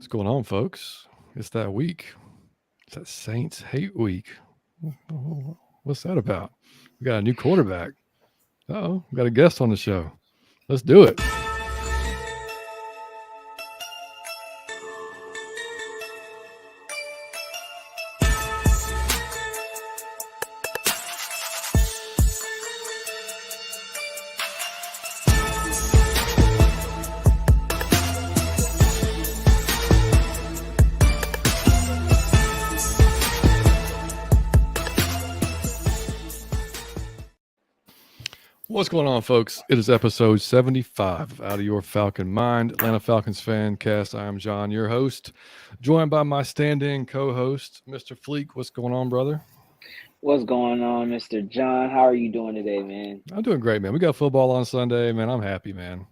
What's going on, folks? It's that week. It's that Saints hate week. What's that about? We got a new quarterback. Oh, we got a guest on the show. Let's do it. What's going on, folks? It is episode 75 of Out of Your Falcon Mind, Atlanta Falcons fan cast. I am John, your host, joined by my stand-in co-host, Mr. Fleek. What's going on, brother? What's going on, Mr. John? How are you doing today, man? I'm doing great, man. We got football on Sunday, man. I'm happy, man.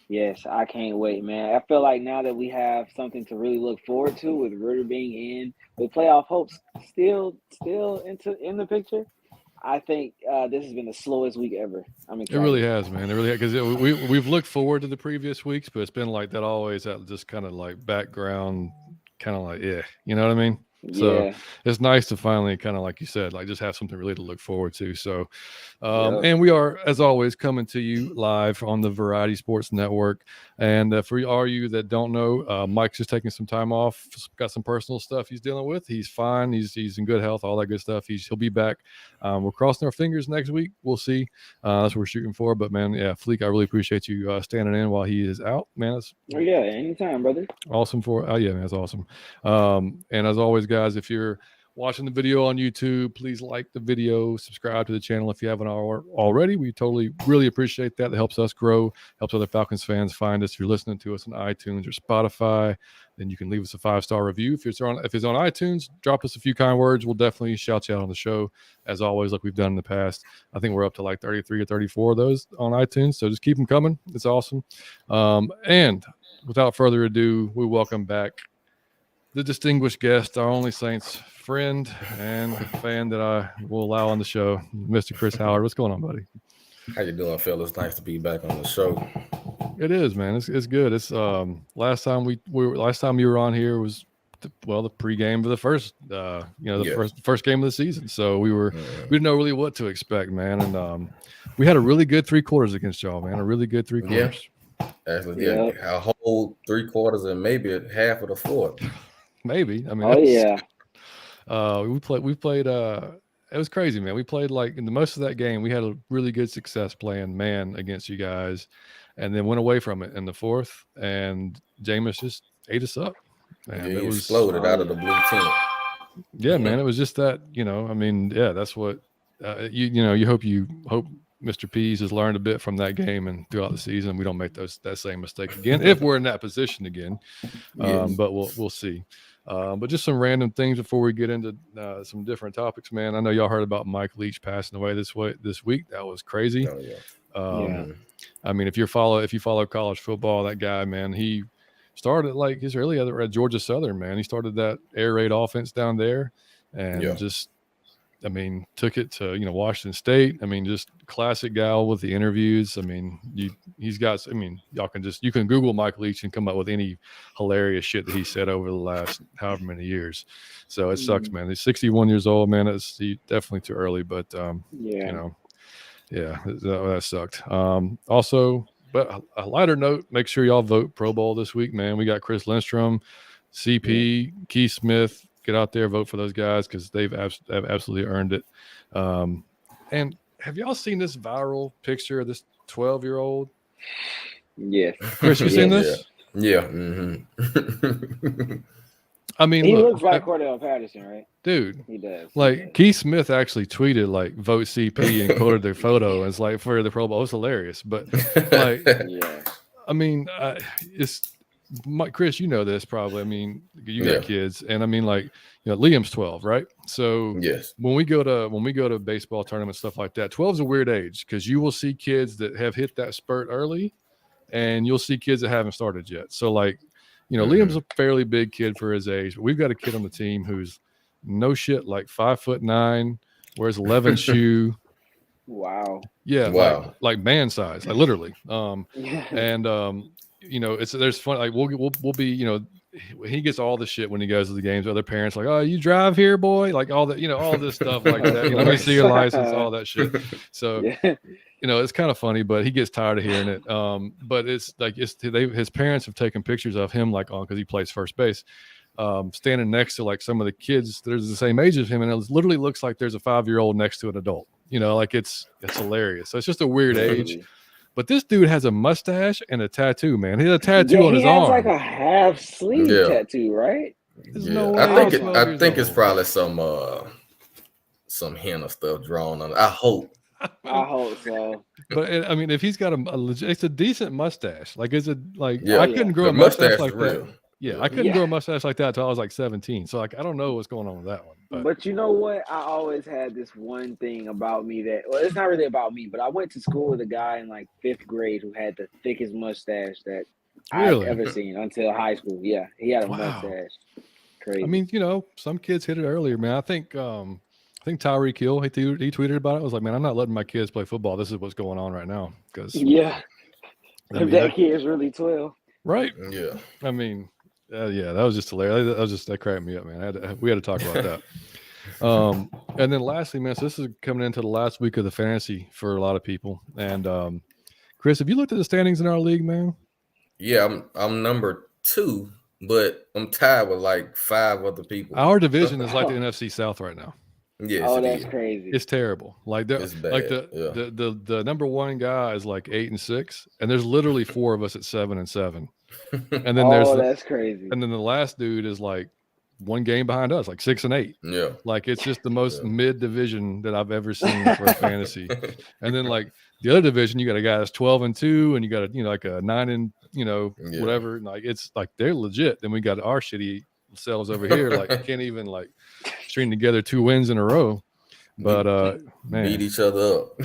Yes, I can't wait, man. I feel like now that we have something to really look forward to, with Ritter being in, with playoff hopes still in the picture, I think this has been the slowest week ever. I'm It excited. really has, man. It really because we've looked forward to the previous weeks, but it's been like that always. That just kind of like background, kind of like you know what I mean. So Yeah. it's nice to finally kind of like you said, like just have something really to look forward to. So, Yep. and we are as always coming to you live on the Variety Sports Network. And for all you that don't know, Mike's just taking some time off. Got some personal stuff he's dealing with. He's fine. He's in good health. All that good stuff. He'll be back. We're crossing our fingers next week. We'll see. That's what we're shooting for. But man, yeah, Fleek, I really appreciate you standing in while he is out. Man, it's Oh yeah, anytime, brother. awesome for. Oh yeah, man, that's awesome. And as always, guys, if you're watching the video on YouTube, please like the video, subscribe to the channel if you haven't already. We totally really appreciate that. That helps us grow, helps other Falcons fans find us. If you're listening to us on iTunes or Spotify, then you can leave us a 5-star review. If it's on iTunes, drop us a few kind words. We'll definitely shout you out on the show, as always, like we've done in the past. I think we're up to like 33 or 34 of those on iTunes, so just keep them coming. It's awesome. And without further ado, we welcome back the distinguished guest, our only Saints friend and fan that I will allow on the show, Mr. Chris Howard. What's going on, buddy? How you doing, fellas? Nice to be back on the show. It is, man. It's good. It's last time you were on here was the pregame of the first first game of the season. So we didn't know really what to expect, man. And we had a really good 3 quarters against y'all, man. A really good 3 quarters. Actually, a whole 3 quarters and maybe half of the fourth. Maybe. I mean, we played it was crazy, man. We played like in the most of that game, we had a really good success playing man against you guys, and then went away from it in the fourth, and Jameis just ate us up. Man, it was exploded out of the blue tent. Yeah, man. It was just that, I mean, yeah, that's what you hope Mr. Pease has learned a bit from that game, and throughout the season, we don't make that same mistake again if we're in that position again. Yes. But we'll see. But just some random things before we get into some different topics, man. I know y'all heard about Mike Leach passing away this week. That was crazy. Oh, yeah. I mean, if you follow college football, that guy, man, he started like his early at Georgia Southern, man. He started that air raid offense down there, and just, I mean, took it to Washington State. I mean, just classic gal with the interviews. I mean, he's got. I mean, you can Google Mike Leach and come up with any hilarious shit that he said over the last however many years. So it sucks, man. He's 61 years old, man. It's definitely too early, but that sucked. Also, but a lighter note, make sure y'all vote Pro Bowl this week, man. We got Chris Lindstrom, CP, Keith Smith. Get out there, vote for those guys because they've absolutely earned it. And have y'all seen this viral picture of this 12-year-old? Yeah. Chris, you seen this? Yeah. Mm-hmm. I mean, he looks like Cordell Patterson, right? Dude, he does. Like Keith Smith actually tweeted like vote CP and quoted their photo. And it's like for the Pro Bowl. It's hilarious, but like, I mean, it's. Chris, you know this probably. I mean, you got kids, and I mean, like, Liam's 12, right? So yes, when we go to baseball tournaments, stuff like that, 12 is a weird age because you will see kids that have hit that spurt early, and you'll see kids that haven't started yet. So like, Liam's a fairly big kid for his age, but we've got a kid on the team who's no shit like 5'9", wears 11 shoe. Wow. Yeah. Wow. Like man size, like literally. And there's fun. Like we'll be, he gets all the shit when he goes to the games. Other parents like, oh, you drive here, boy, like all that, all this stuff like that. Let me see your license, all that shit. So, it's kind of funny, but he gets tired of hearing it. But it's like his parents have taken pictures of him like because he plays first base, standing next to like some of the kids that are the same age as him, and it literally looks like there's a 5-year-old next to an adult. Like it's hilarious. So it's just a weird age. But this dude has a mustache and a tattoo, man. He has a tattoo on his arm. He has like a half sleeve tattoo, right? There's no way. I think it's probably some henna stuff drawn on it. I hope so. But if he's got it's a decent mustache. Like, is it like I couldn't grow a mustache like that. Yeah, I couldn't grow a mustache like that until I was like 17. So like I don't know what's going on with that one. But you know what? I always had this one thing about me it's not really about me, but I went to school with a guy in like 5th grade who had the thickest mustache that I've ever seen until high school. Yeah, he had a mustache. Crazy. Some kids hit it earlier, man. I think Tyreek Hill, he tweeted about it. I was like, man, I'm not letting my kids play football. This is what's going on right now. Because that kid is really 12. Right? Yeah. That was just hilarious. That cracked me up, man. We had to talk about that. And then lastly, man, so this is coming into the last week of the fantasy for a lot of people. And Chris, have you looked at the standings in our league, man? Yeah, I'm number 2, but I'm tied with like 5 other people. Our division is like the NFC South right now. Yes, that's crazy. It's terrible. Like it's bad. Like the number 1 guy is like 8-6, and there's literally 4 of us at 7-7. And then that's crazy. And then the last dude is like 1 game behind us, like 6-8. Yeah. Like it's just the most mid division that I've ever seen for fantasy. And then like the other division, you got a guy that's 12-2, and you got like a 9 whatever. Like it's like they're legit. Then we got our shitty selves over here, like can't even like string together 2 wins in a row. But man, beat each other up.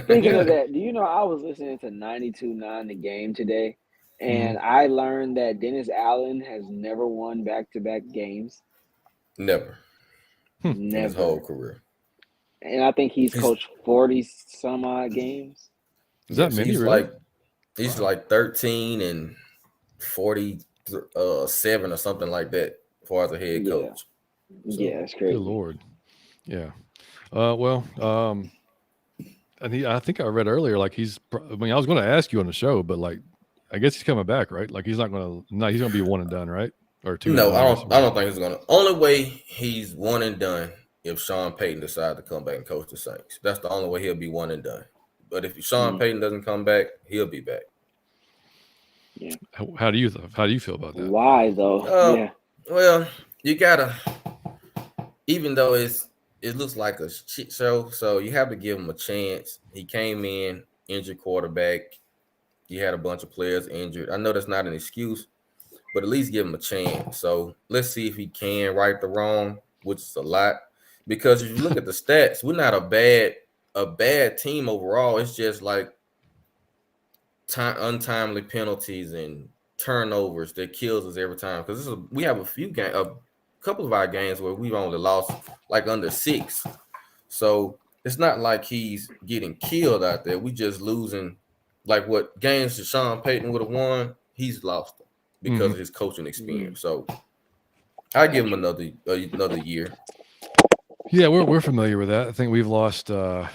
Speaking of that, do you know I was listening to 92.9 The Game today? And I learned that Dennis Allen has never won back-to-back games. Never. Never. His whole career. And I think he's coached 40-some-odd games. Is that many? He's like 13 and 47 or something like that as far as a head coach. So, that's crazy. Good Lord. Yeah. And I think I read earlier, like I was going to ask you on the show, but like, I guess he's coming back, right? Like he's not going to. No, he's going to be 1 and done, right? Or 2. No, I don't think he's going to. Only way he's 1 and done if Sean Payton decides to come back and coach the Saints. That's the only way he'll be 1 and done. But if Sean Payton doesn't come back, he'll be back. Yeah. How do you feel about that? Why though? Well, you gotta. Even though it looks like a shit show, so you have to give him a chance. He came in, injured quarterback. You had a bunch of players injured. I know that's not an excuse, but at least give him a chance. So let's see if he can right the wrong, which is a lot. Because if you look at the stats, we're not a bad team overall. It's just like untimely penalties and turnovers that kills us every time. Because we have a couple of our games where we've only lost like under 6. So it's not like he's getting killed out there. We just losing. Like what games that Sean Payton would have won, he's lost them because of his coaching experience. So I give him another year. Yeah, we're familiar with that. I think we've lost all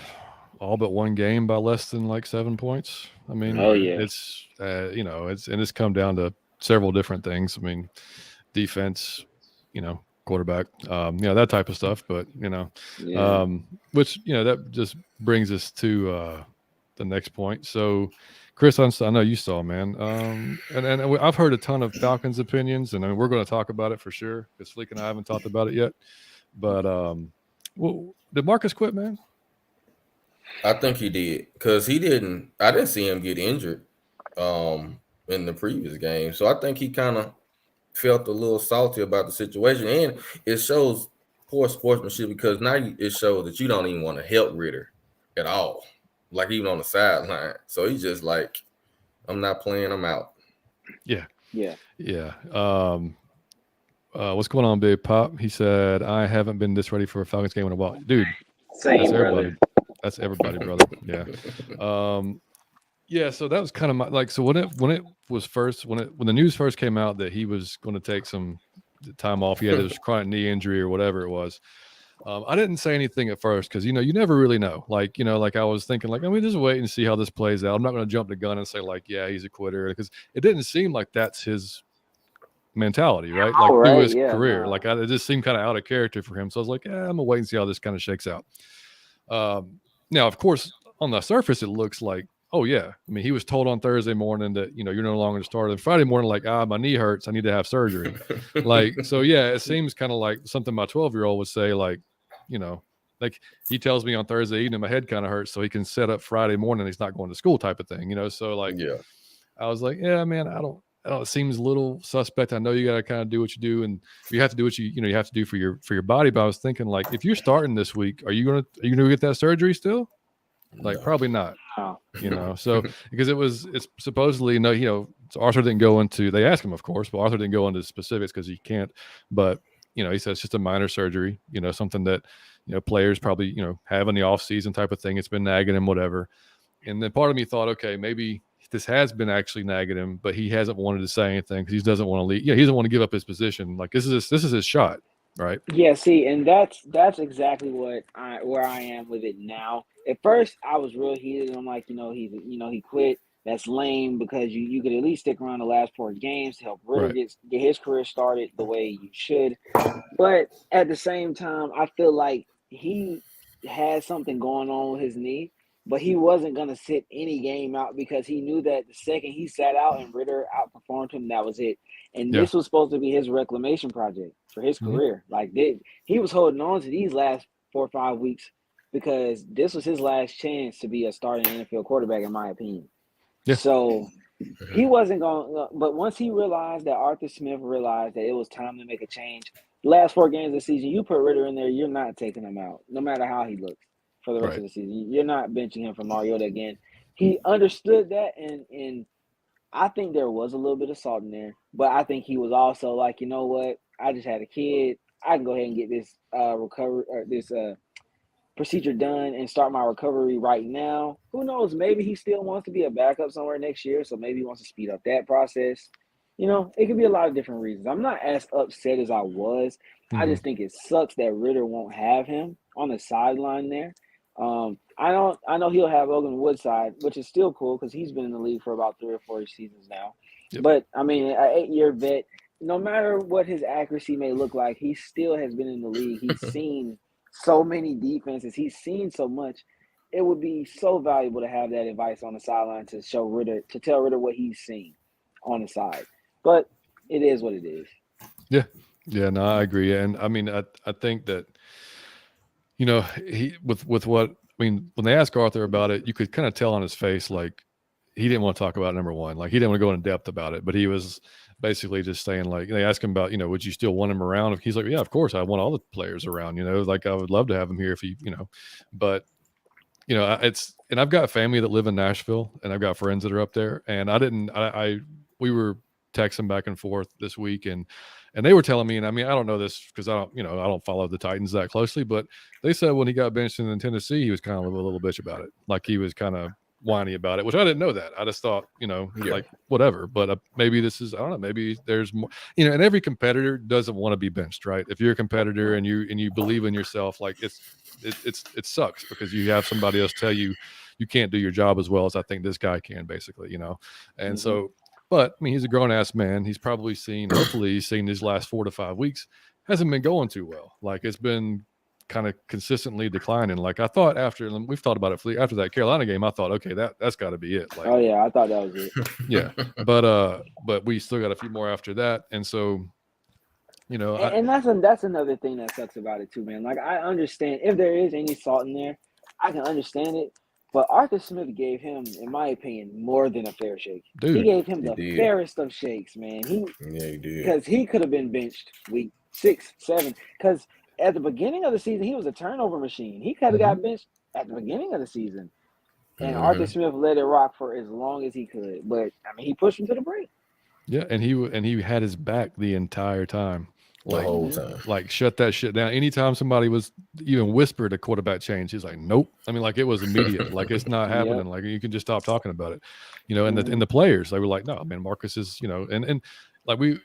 but 1 game by less than like 7 points. It's it's come down to several different things. Defense, quarterback, that type of stuff. But which that just brings us to the next point. So Chris, I know you saw, man, and I've heard a ton of Falcons opinions, and we're going to talk about it for sure because Fleek and I haven't talked about it yet. But did Marcus quit, man? I think he did because I didn't see him get injured in the previous game, so I think he kind of felt a little salty about the situation, and it shows poor sportsmanship because now it shows that you don't even want to help Ritter at all. Like even on the sideline. So he's just like, I'm not playing, I'm out. Yeah. Yeah. What's going on, Big Pop? He said, I haven't been this ready for a Falcons game in a while. Dude, same, that's everybody. That's everybody, brother. Yeah. Yeah, so that was kind of my like. So when the news first came out that he was going to take some time off, he had this chronic knee injury or whatever it was. I didn't say anything at first because you never really know. Like like I was thinking like, I mean, just wait and see how this plays out. I'm not going to jump the gun and say like, yeah, he's a quitter because it didn't seem like that's his mentality, right? Like through his career, like it just seemed kind of out of character for him. So I was like, yeah, I'm gonna wait and see how this kind of shakes out. Now, of course, on the surface, it looks like, oh yeah. I mean, he was told on Thursday morning that you're no longer the starter. And Friday morning, like, my knee hurts, I need to have surgery. Like, so yeah, it seems kind of like something my 12-year-old would say, like, like he tells me on Thursday evening my head kind of hurts, so he can set up Friday morning. He's not going to school, type of thing. So like, yeah, I was like, yeah, man, I don't. It seems a little suspect. I know you got to kind of do what you do, and you have to do what you have to do for your body. But I was thinking, like, if you're starting this week, are you gonna get that surgery still? Like, no. Probably not. No. So because it's supposedly so Arthur didn't go into. They asked him, of course, but Arthur didn't go into specifics because he can't. But he says it's just a minor surgery. Something that players probably have in the off season type of thing. It's been nagging him, whatever. And then part of me thought, okay, maybe this has been actually nagging him, but he hasn't wanted to say anything because he doesn't want to leave. Yeah, he doesn't want to give up his position. Like this is his shot, right? Yeah, see, and that's exactly where I am with it now. At first, I was real heated. I'm like, he quit. That's lame because you could at least stick around the last 4 games to help Ritter get his career started the way you should. But at the same time, I feel like he had something going on with his knee. But he wasn't going to sit any game out because he knew that the second he sat out and Ritter outperformed him, that was it. And this was supposed to be his reclamation project for his career. Like he was holding on to these last 4 or 5 weeks because this was his last chance to be a starting NFL quarterback, in my opinion. Yeah. So he wasn't going – but once he realized that Arthur Smith realized that it was time to make a change, the last 4 games of the season, you put Ritter in there, you're not taking him out, no matter how he looks. For the rest of the season, you're not benching him for Mariota again. He understood that, and I think there was a little bit of salt in there. But I think he was also like, you know what? I just had a kid. I can go ahead and get this recovery or this procedure done and start my recovery right now. Who knows? Maybe he still wants to be a backup somewhere next year, so maybe he wants to speed up that process. It could be a lot of different reasons. I'm not as upset as I was. I just think it sucks that Ritter won't have him on the sideline there. I know he'll have Logan Woodside, which is still cool because he's been in the league for about 3 or 4 seasons now. Yep. But I mean, an 8-year vet, no matter what his accuracy may look like, he still has been in the league. He's seen so many defenses. He's seen so much. It would be so valuable to have that advice on the sideline to tell Ritter what he's seen on the side. But it is what it is. Yeah. Yeah, no, I agree. And I mean, I think that he with what I mean, when they asked Arthur about it, you could kind of tell on his face like he didn't want to talk about number one. Like he didn't want to go in depth about it, but he was basically just saying like they asked him about, would you still want him around? He's like, yeah, of course, I want all the players around, like I would love to have him here if he, but it's and I've got family that live in Nashville and I've got friends that are up there, and we were texting back and forth this week and they were telling me, and I mean, I don't know this because I don't follow the Titans that closely, but they said when he got benched in Tennessee, he was kind of a little bitch about it. Like he was kind of whiny about it, which I didn't know that. I just thought, like whatever, but maybe this is, I don't know, maybe there's more, and every competitor doesn't want to be benched, right? If you're a competitor and you believe in yourself, like it sucks because you have somebody else tell you can't do your job as well as I think this guy can, basically, and so. But I mean, he's a grown-ass man. He's probably hopefully he's seen these last 4 to 5 weeks hasn't been going too well. Like it's been kind of consistently declining. Like I thought we've thought about it after that Carolina game, I thought, okay, that's got to be it. Like, oh yeah, I thought that was it. Yeah, but we still got a few more after that, and so and that's another thing that sucks about it too, man. Like I understand if there is any salt in there, I can understand it. But Arthur Smith gave him, in my opinion, more than a fair shake. Dude, he gave him the fairest of shakes, man. He did. Because he could have been benched week 6, 7. Because at the beginning of the season, he was a turnover machine. He could have got benched at the beginning of the season. And Arthur Smith let it rock for as long as he could. But, I mean, he pushed him to the brink. Yeah, and he had his back the entire time. the whole time. Like shut that shit down. Anytime somebody was even whispered a quarterback change, he's like, nope. I mean, like it was immediate. Like it's not happening. Like you can just stop talking about it. And the players, they were like, no, man, Marcus is, and like we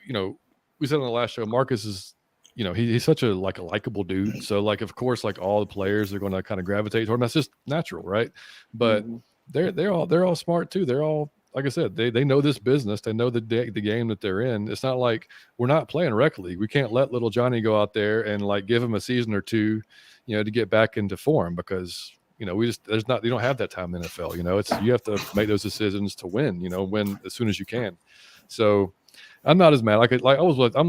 said on the last show, Marcus is, he's such a likable dude. So like, of course, like all the players are going to kind of gravitate toward him. That's just natural, right? But they're all smart too. They're all, like I said, they know this business. They know the game that they're in. It's not like we're not playing rec league. We can't let little Johnny go out there and like give him a season or two, to get back into form because you don't have that time in the NFL. It's you have to make those decisions to win. Win as soon as you can. So I'm not as mad. I'm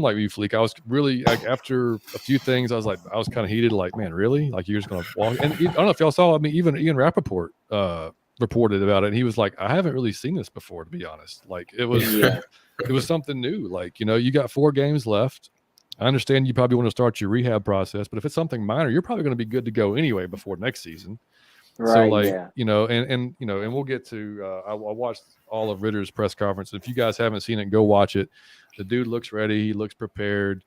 like you, Fleek. I was really like after a few things, I was kind of heated. Like, man, really? Like you're just gonna walk? And I don't know if y'all saw. I mean, even Ian Rappaport reported about it, and he was like, I haven't really seen this before, to be honest. Like it was it was something new. Like, you got 4 games left. I understand you probably want to start your rehab process, but if it's something minor, you're probably going to be good to go anyway before next season. Right. So like, and we'll get to I watched all of Ritter's press conference. If you guys haven't seen it, go watch it. The dude looks ready, he looks prepared.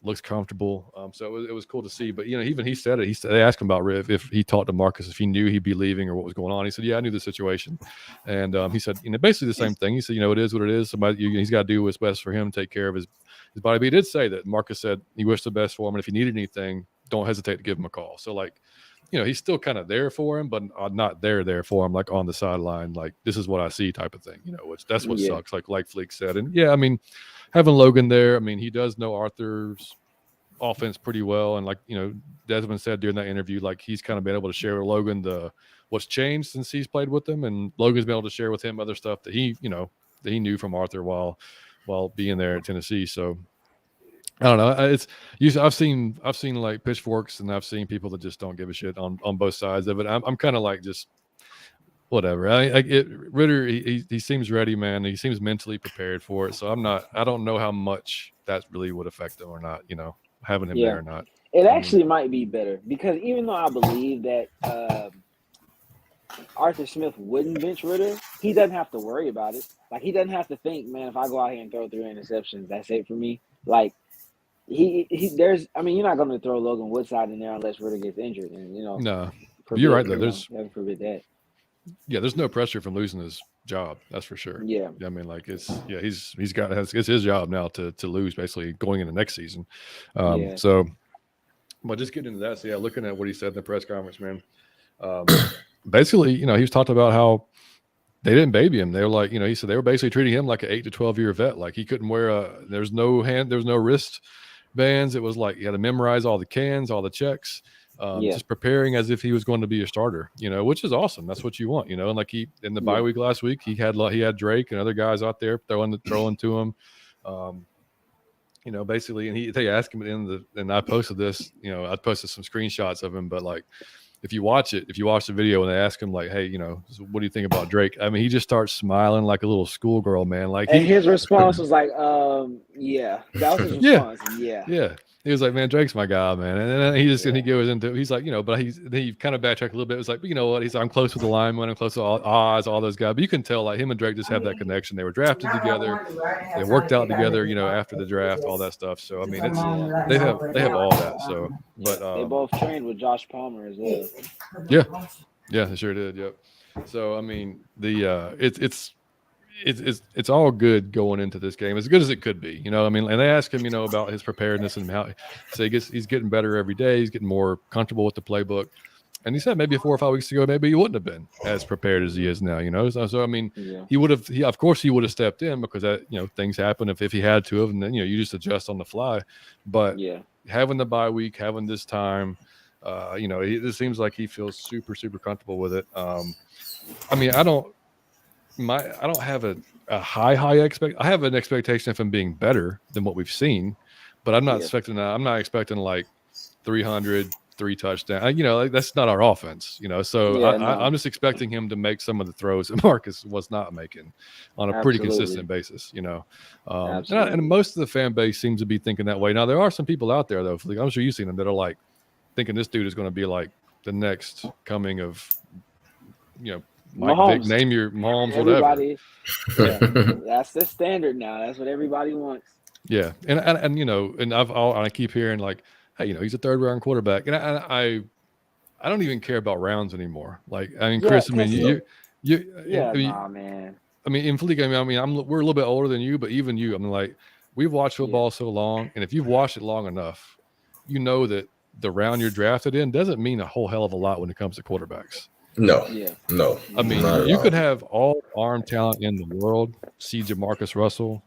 Looks comfortable. So it was cool to see. But even he said it. They asked him about if he talked to Marcus, if he knew he'd be leaving or what was going on. He said, "Yeah, I knew the situation." And he said, basically the same thing. He said, it is what it is. Somebody, he's got to do what's best for him, take care of his body. But he did say that Marcus said he wished the best for him, and if he needed anything, don't hesitate to give him a call. So like, he's still kind of there for him, but not there for him, like on the sideline, like this is what I see type of thing. Which that's what sucks. Like Fleek said, and I mean. Having Logan there, I mean, he does know Arthur's offense pretty well. And like, Desmond said during that interview, like he's kind of been able to share with Logan what's changed since he's played with them. And Logan's been able to share with him other stuff that he knew from Arthur while being there at Tennessee. So I don't know. I've seen like pitchforks and I've seen people that just don't give a shit on both sides of it. I'm kind of like just whatever. Ritter, he seems ready, man. He seems mentally prepared for it. So I don't know how much that really would affect him or not, having him there or not. It actually might be better because even though I believe that Arthur Smith wouldn't bench Ritter, he doesn't have to worry about it. Like he doesn't have to think, man, if I go out here and throw 3 interceptions, that's it for me. Like you're not going to throw Logan Woodside in there unless Ritter gets injured. And no, you're right though. Heaven forbid that. Yeah, there's no pressure from losing his job. That's for sure. Yeah, I mean, like it's his job now to lose basically going into next season. So, but just getting into that. So looking at what he said in the press conference, man. Basically, he was talking about how they didn't baby him. They were like, he said they were basically treating him like an 8 to 12 year vet. Like he couldn't wear there's no wrist bands. It was like you had to memorize all the cans, all the checks. Just preparing as if he was going to be a starter, which is awesome. That's what you want, and like he in the bye week last week, he had Drake and other guys out there throwing to him, basically. And they asked him and I posted this, I posted some screenshots of him, but like if you watch the video and they ask him like, hey, what do you think about Drake? I mean, he just starts smiling like a little schoolgirl, man. Like, and his response was like, yeah, that was his response. Yeah. He was like, man, Drake's my guy, man. And then and he goes into, he's like, but he kind of backtracked a little bit. It was like, but you know what? He's like, I'm close with the lineman. I'm close with all those guys. But you can tell like him and Drake just have that connection. They were drafted together. They worked out together, after the draft, all that stuff. So, I mean, they have all that. So, but they both trained with Josh Palmer as well. Yeah, they sure did. Yep. So, I mean, it's all good going into this game, as good as it could be, I mean, and they ask him, about his preparedness and how he's getting better every day. He's getting more comfortable with the playbook. And he said maybe 4 or 5 weeks ago, maybe he wouldn't have been as prepared as he is now, So I mean, of course he would have stepped in because that, things happen if he had to have, and then, you just adjust on the fly. But having the bye week, having this time, it seems like he feels super, super comfortable with it. I mean, I don't have a high expect. I have an expectation of him being better than what we've seen, but I'm not expecting that. I'm not expecting like 300, 3 touchdowns. Like that's not our offense. So I'm just expecting him to make some of the throws that Marcus was not making on a pretty consistent basis. And most of the fan base seems to be thinking that way. Now there are some people out there though. I'm sure you've seen them that are like thinking this dude is going to be like the next coming of, Mike Vick, name your moms, whatever. That's the standard now. That's what everybody wants. Yeah, and you know, and I keep hearing like, hey, you know, he's a third round quarterback, and I don't even care about rounds anymore. Like, I mean, Yeah, Chris, I mean, cause see, I yeah, mean, nah, man. in Fleek, I mean, we're a little bit older than you, but even you, I mean, like, we've watched Yeah, football so long, and if you've watched it long enough, you know that the round you're drafted in doesn't mean a whole hell of a lot when it comes to quarterbacks. No, yeah, no, I yeah, mean, not at you could all. have all arm talent in the world, see Jamarcus Russell,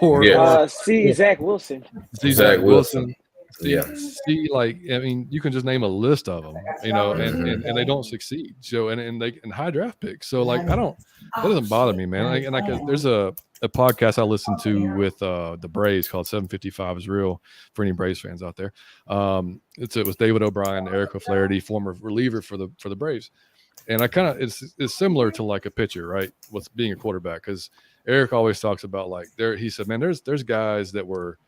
or Yeah, or see Zach Wilson. see Zach Zach Wilson. Wilson, Yeah. see like I mean, you can just name a list of them, you know, and they don't Mm-hmm. succeed. So and they and high draft picks. So like that doesn't bother me, man. Like there's a podcast I listen to with the Braves called 755 is real for any Braves fans out there. It was David O'Brien, Eric O'Flaherty, former reliever for the Braves. And I kind of it's similar to like a pitcher, right? With being a quarterback, because Eric always talks about like he said, man, there's guys that were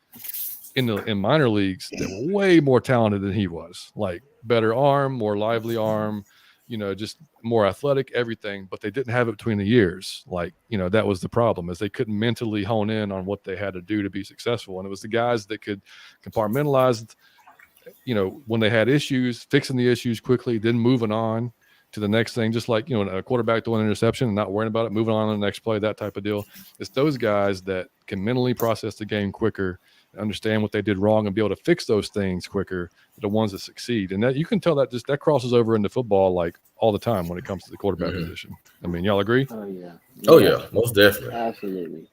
in minor leagues that were way more talented than he was, like better arm, more lively arm, you know, just more athletic, everything, but they didn't have it between the years. Like, you know, that was the problem, is they couldn't mentally hone in on what they had to do to be successful. And it was the guys that could compartmentalize, you know, when they had issues, fixing the issues quickly, then moving on to the next thing, just like, you know, a quarterback throwing an interception and not worrying about it, moving on to the next play, that type of deal. It's those guys that can mentally process the game quicker, understand what they did wrong, and be able to fix those things quicker, the ones that succeed. And that you can tell that crosses over into football like all the time when it comes to the quarterback position. I mean, y'all agree? Oh yeah, Oh yeah, most definitely. absolutely.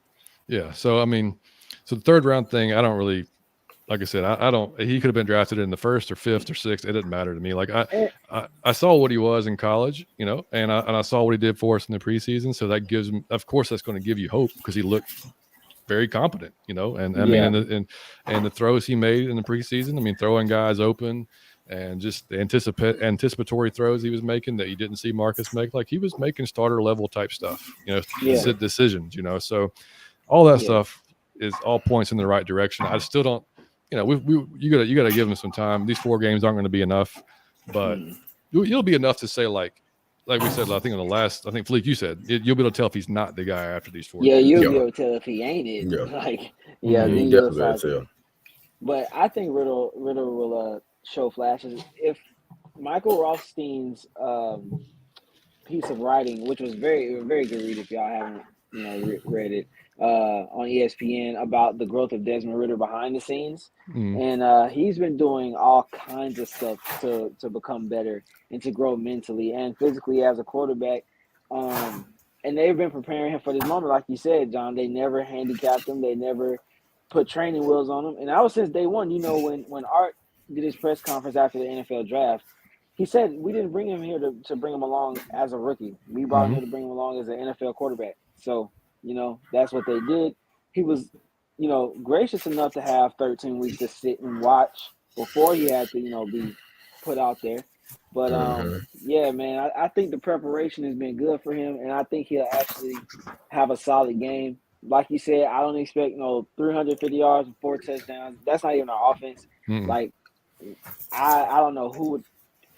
Yeah. So I mean, so the third round thing, I don't really, like I said, I don't. He could have been drafted in the first or fifth or sixth. It didn't matter to me. Like I saw what he was in college, you know, and I saw what he did for us in the preseason. So that gives him, of course, that's going to give you hope because he looked very competent, you know. And I mean, and the throws he made in the preseason, I mean, throwing guys open and just the anticipatory throws he was making that you didn't see Marcus make. Like he was making starter level type stuff, you know, decisions, you know. So all that stuff is all points in the right direction. I still don't. You know, you gotta give him some time. These 4 games aren't going to be enough, but you'll be enough to say like we said. I think in the last, I think Fleek, you said you'll be able to tell if he's not the guy after these 4 games. You'll be able to tell if he ain't it. Yeah. Like, then you'll decide to. But I think Riddle will show flashes if Michael Rothstein's piece of writing, which was very very good read if y'all haven't read it. On ESPN about the growth of Desmond Ridder behind the scenes, and he's been doing all kinds of stuff to become better and to grow mentally and physically as a quarterback. And they've been preparing him for this moment, like you said, John. They never handicapped him. They never put training wheels on him. And that was since day one. You know, when Art did his press conference after the NFL draft, he said we didn't bring him here to bring him along as a rookie. We brought him here to bring him along as an NFL quarterback. So, you know, that's what they did. He was, you know, gracious enough to have 13 weeks to sit and watch before he had to, you know, be put out there. But, yeah, man, I think the preparation has been good for him, and I think he'll actually have a solid game. Like you said, I don't expect 350 yards and 4 touchdowns. That's not even our offense. Like, I don't know who would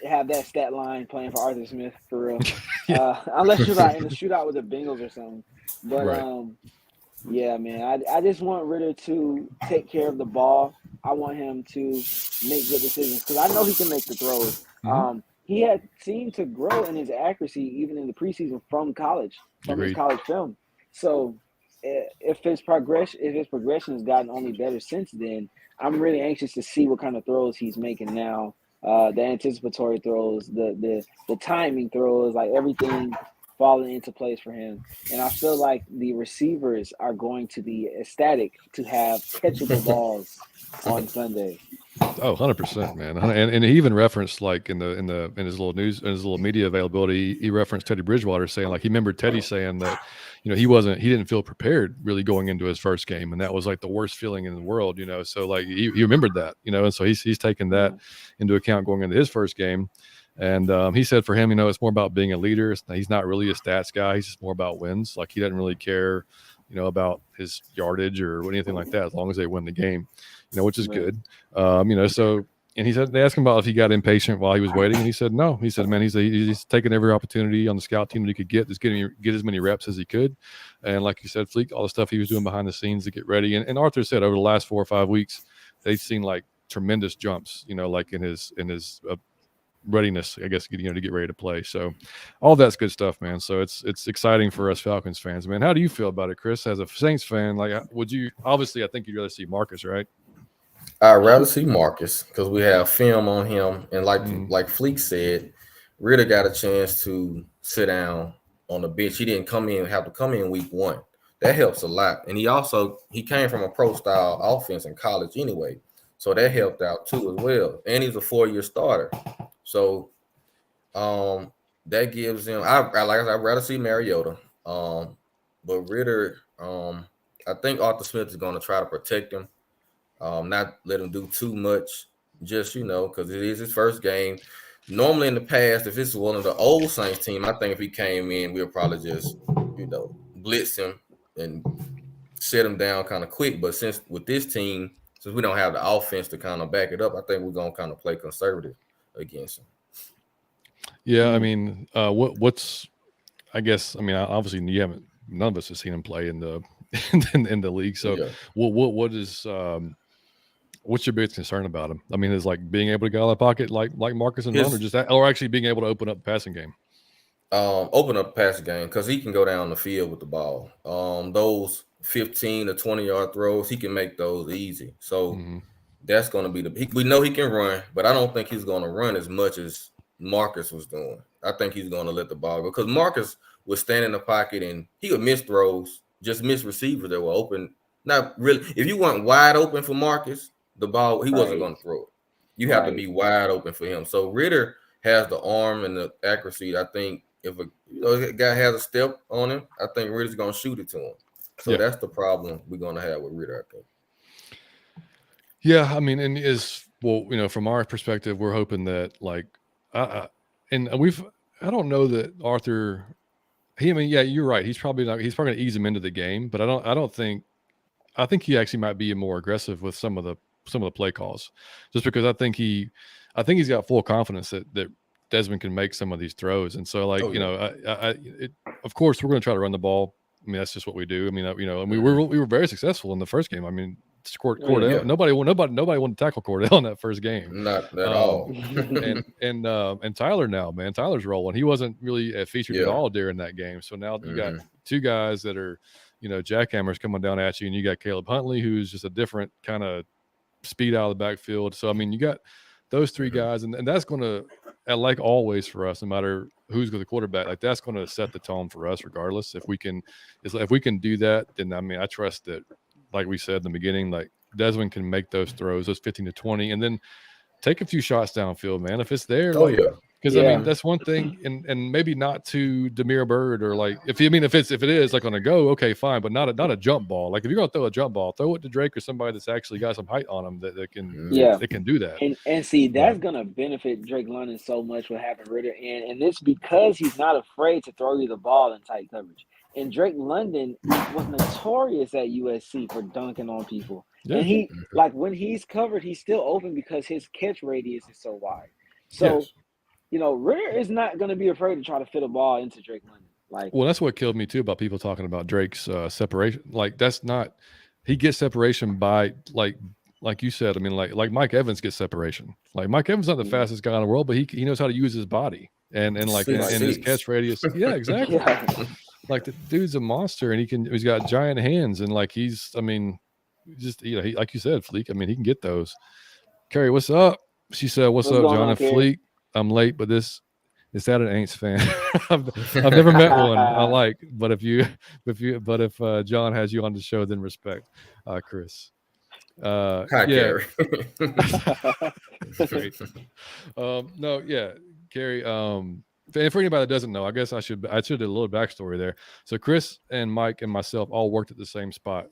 have that stat line playing for Arthur Smith for real. Unless you're like in the shootout with the Bengals or something. But yeah, man, I just want Ridder to take care of the ball. I want him to make good decisions because I know he can make the throws. He had seemed to grow in his accuracy even in the preseason from college, from his college film. So if his progression has gotten only better since then, I'm really anxious to see what kind of throws he's making now. The anticipatory throws, the timing throws, like everything falling into place for him. And I feel like the receivers are going to be ecstatic to have catchable balls on Sunday. Oh, 100%, man. And he even referenced like in his little media availability, he referenced Teddy Bridgewater saying like he remembered Teddy saying that, you know, he didn't feel prepared really going into his first game, and that was like the worst feeling in the world, you know. So like he remembered that, you know, and so he's taken that into account going into his first game. And he said for him, you know, it's more about being a leader. He's not really a stats guy. He's just more about wins. Like he doesn't really care, you know, about his yardage or anything like that, as long as they win the game, you know, which is good. You know, so And he said they asked him about if he got impatient while he was waiting, and he said no. He said, man, he's taking every opportunity on the scout team that he could get, just get as many reps as he could. And like you said, Fleek, all the stuff he was doing behind the scenes to get ready. And Arthur said over the last 4 or 5 weeks, they've seen like tremendous jumps, like in his readiness, I guess, to get ready to play. So all that's good stuff, man. So it's exciting for us Falcons fans, man. How do you feel about it, Chris, as a Saints fan? Like, would you, obviously, I think you'd rather see Marcus, right? I'd rather see Marcus because we have film on him. And like Fleek said, Ritter got a chance to sit down on the bench. He didn't have to come in week 1. That helps a lot. And he came from a pro-style offense in college anyway. So that helped out too as well. And he's a 4-year starter. So that gives him, I'd rather see Mariota. But Ritter, I think Arthur Smith is going to try to protect him. Not let him do too much, just, because it is his first game. Normally in the past, if it's one of the old Saints team, I think if he came in, we'll probably just, blitz him and set him down kind of quick. But since with this team, since we don't have the offense to kind of back it up, I think we're going to kind of play conservative against him. Yeah, I mean, I guess, obviously none of us have seen him play in the in the league. So what is what's your biggest concern about him? I mean, is like being able to get out of the pocket like Marcus and run, or actually being able to open up the passing game? Open up the passing game because he can go down the field with the ball. Those 15 to 20-yard throws, he can make those easy. So that's going to be we know he can run, but I don't think he's going to run as much as Marcus was doing. I think he's going to let the ball go because Marcus would stand in the pocket and he would miss throws, just miss receivers that were open. Not really. If you weren't wide open for Marcus, the ball, he wasn't going to throw it. You have to be wide open for him. So Ritter has the arm and the accuracy. I think if a guy has a step on him, I think Ritter's going to shoot it to him. So that's the problem we're going to have with Ritter, I think. Yeah, I mean, and from our perspective, we're hoping that I don't know that Arthur. You're right. He's probably going to ease him into the game, but I think he actually might be more aggressive with some of the play calls, just because I think he's got full confidence that Desmond can make some of these throws, and so of course we're going to try to run the ball. I mean, that's just what we do. I mean, and we were very successful in the first game. I mean, Cordell. Yeah. Nobody wanted to tackle Cordell in that first game. Not at all. and Tyler now, man, Tyler's rolling. He wasn't really featured at all during that game. So now you got 2 guys that are, jackhammers coming down at you, and you got Caleb Huntley, who's just a different kind of speed out of the backfield. So I mean, you got those 3 guys, and that's going to, like always for us, no matter who's the quarterback, like that's going to set the tone for us, regardless. If we can do that, then I mean, I trust that. Like we said in the beginning, like Desmond can make those throws, those 15 to 20, and then take a few shots downfield, man. If it's there, because I mean that's one thing, and maybe not to Damiere Byrd or if it is like on a go, okay, fine, but not a jump ball. Like if you're gonna throw a jump ball, throw it to Drake or somebody that's actually got some height on them that can do that. And see, that's gonna benefit Drake London so much with having Ritter in, and it's because he's not afraid to throw you the ball in tight coverage. And Drake London was notorious at USC for dunking on people. Yeah. And he, when he's covered, he's still open because his catch radius is so wide. So, Ritter is not going to be afraid to try to fit a ball into Drake London. Well, that's what killed me too about people talking about Drake's separation. That's not – he gets separation by like you said. I mean, like Mike Evans gets separation. Like Mike Evans is not the fastest guy in the world, but he knows how to use his body and his catch radius. Yeah, exactly. Like the dude's a monster, and he's got giant hands, and like he like you said, Fleek. I mean, he can get those. Carrie, what's up? She said, "What's up, John and Fleek? I'm late, but is that an Aints fan? I've never met one I like, but if John has you on the show, then respect, Chris. Hi, Carrie. Carrie. And for anybody that doesn't know, I guess I should do a little backstory there. So Chris and Mike and myself all worked at the same spot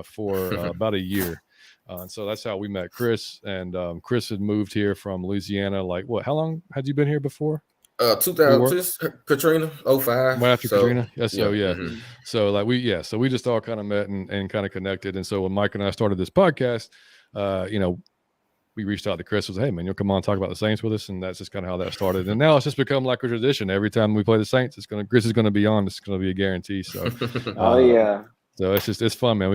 for about a year. And so that's how we met Chris. And Chris had moved here from Louisiana. How long had you been here before? 2000, Katrina, 05. Right after Katrina? Yeah, so yeah. Mm-hmm. So we just all kind of met and kind of connected. And so when Mike and I started this podcast, we reached out to Chris and said, hey, man, you'll come on and talk about the Saints with us. And that's just kind of how that started. And now it's just become like a tradition. Every time we play the Saints, Chris is going to be on. It's going to be a guarantee. So, So it's fun, man.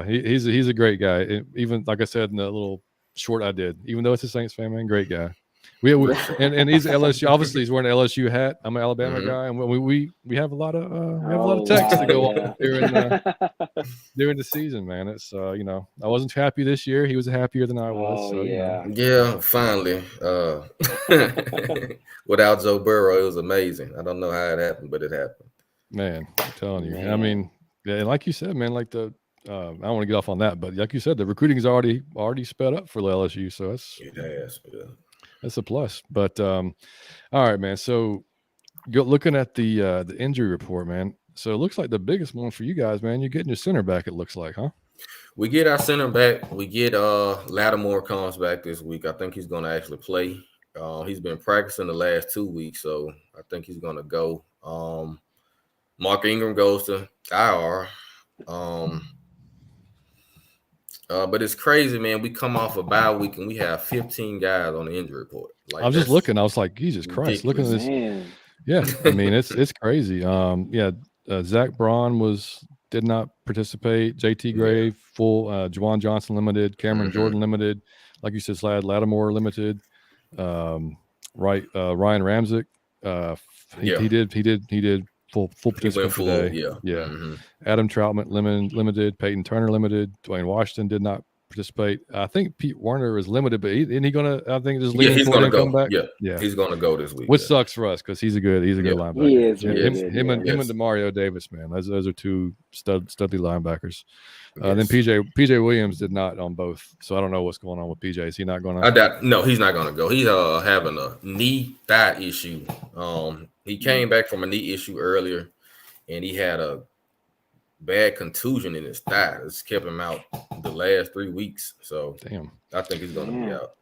He's a great guy. Even like I said in the little short I did, even though it's a Saints fan, man, great guy. And he's LSU. Obviously, he's wearing an LSU hat. I'm an Alabama guy, and we have a lot of texts to go on during the season, man. It's I wasn't happy this year. He was happier than I was. Finally. Without Joe Burrow, it was amazing. I don't know how it happened, but it happened. Man, I'm telling you. Man. I mean, and like you said, man, like I don't want to get off on that, but like you said, the recruiting is already sped up for the LSU, so that's a plus. But all right, man. So looking at the injury report, man. So it looks like the biggest one for you guys, man. You're getting your center back. It looks like, huh? We get our center back. We get Lattimore comes back this week. I think he's going to actually play. He's been practicing the last 2 weeks, so I think he's going to go. Mark Ingram goes to IR. But it's crazy, man. We come off a bye week and we have 15 guys on the injury report. Like, I was just looking. I was like, Jesus Christ! Look at this. Man. Yeah, I mean, it's crazy. Zach Braun did not participate. JT Gray full. Juwan Johnson limited. Cameron Jordan limited. Like you said, Lattimore limited. Ryan Ramczyk. He did full participant today. Yeah. Mm-hmm. Adam Troutman limited. Peyton Turner limited. Dwayne Washington did not participate. I think Pete Werner is limited, but isn't he gonna? I think just he's going to go. Come back. Yeah, he's going to go this week. Which sucks for us because he's a good linebacker. He is. Him and Demario Davis, man. Those are two studly linebackers. Then PJ Williams did not on both, so I don't know what's going on with PJ. Is he not going to? No, he's not going to go. He's having a knee thigh issue. He came back from a knee issue earlier, and he had a bad contusion in his thigh. It's kept him out the last 3 weeks. So damn, I think he's going to be out.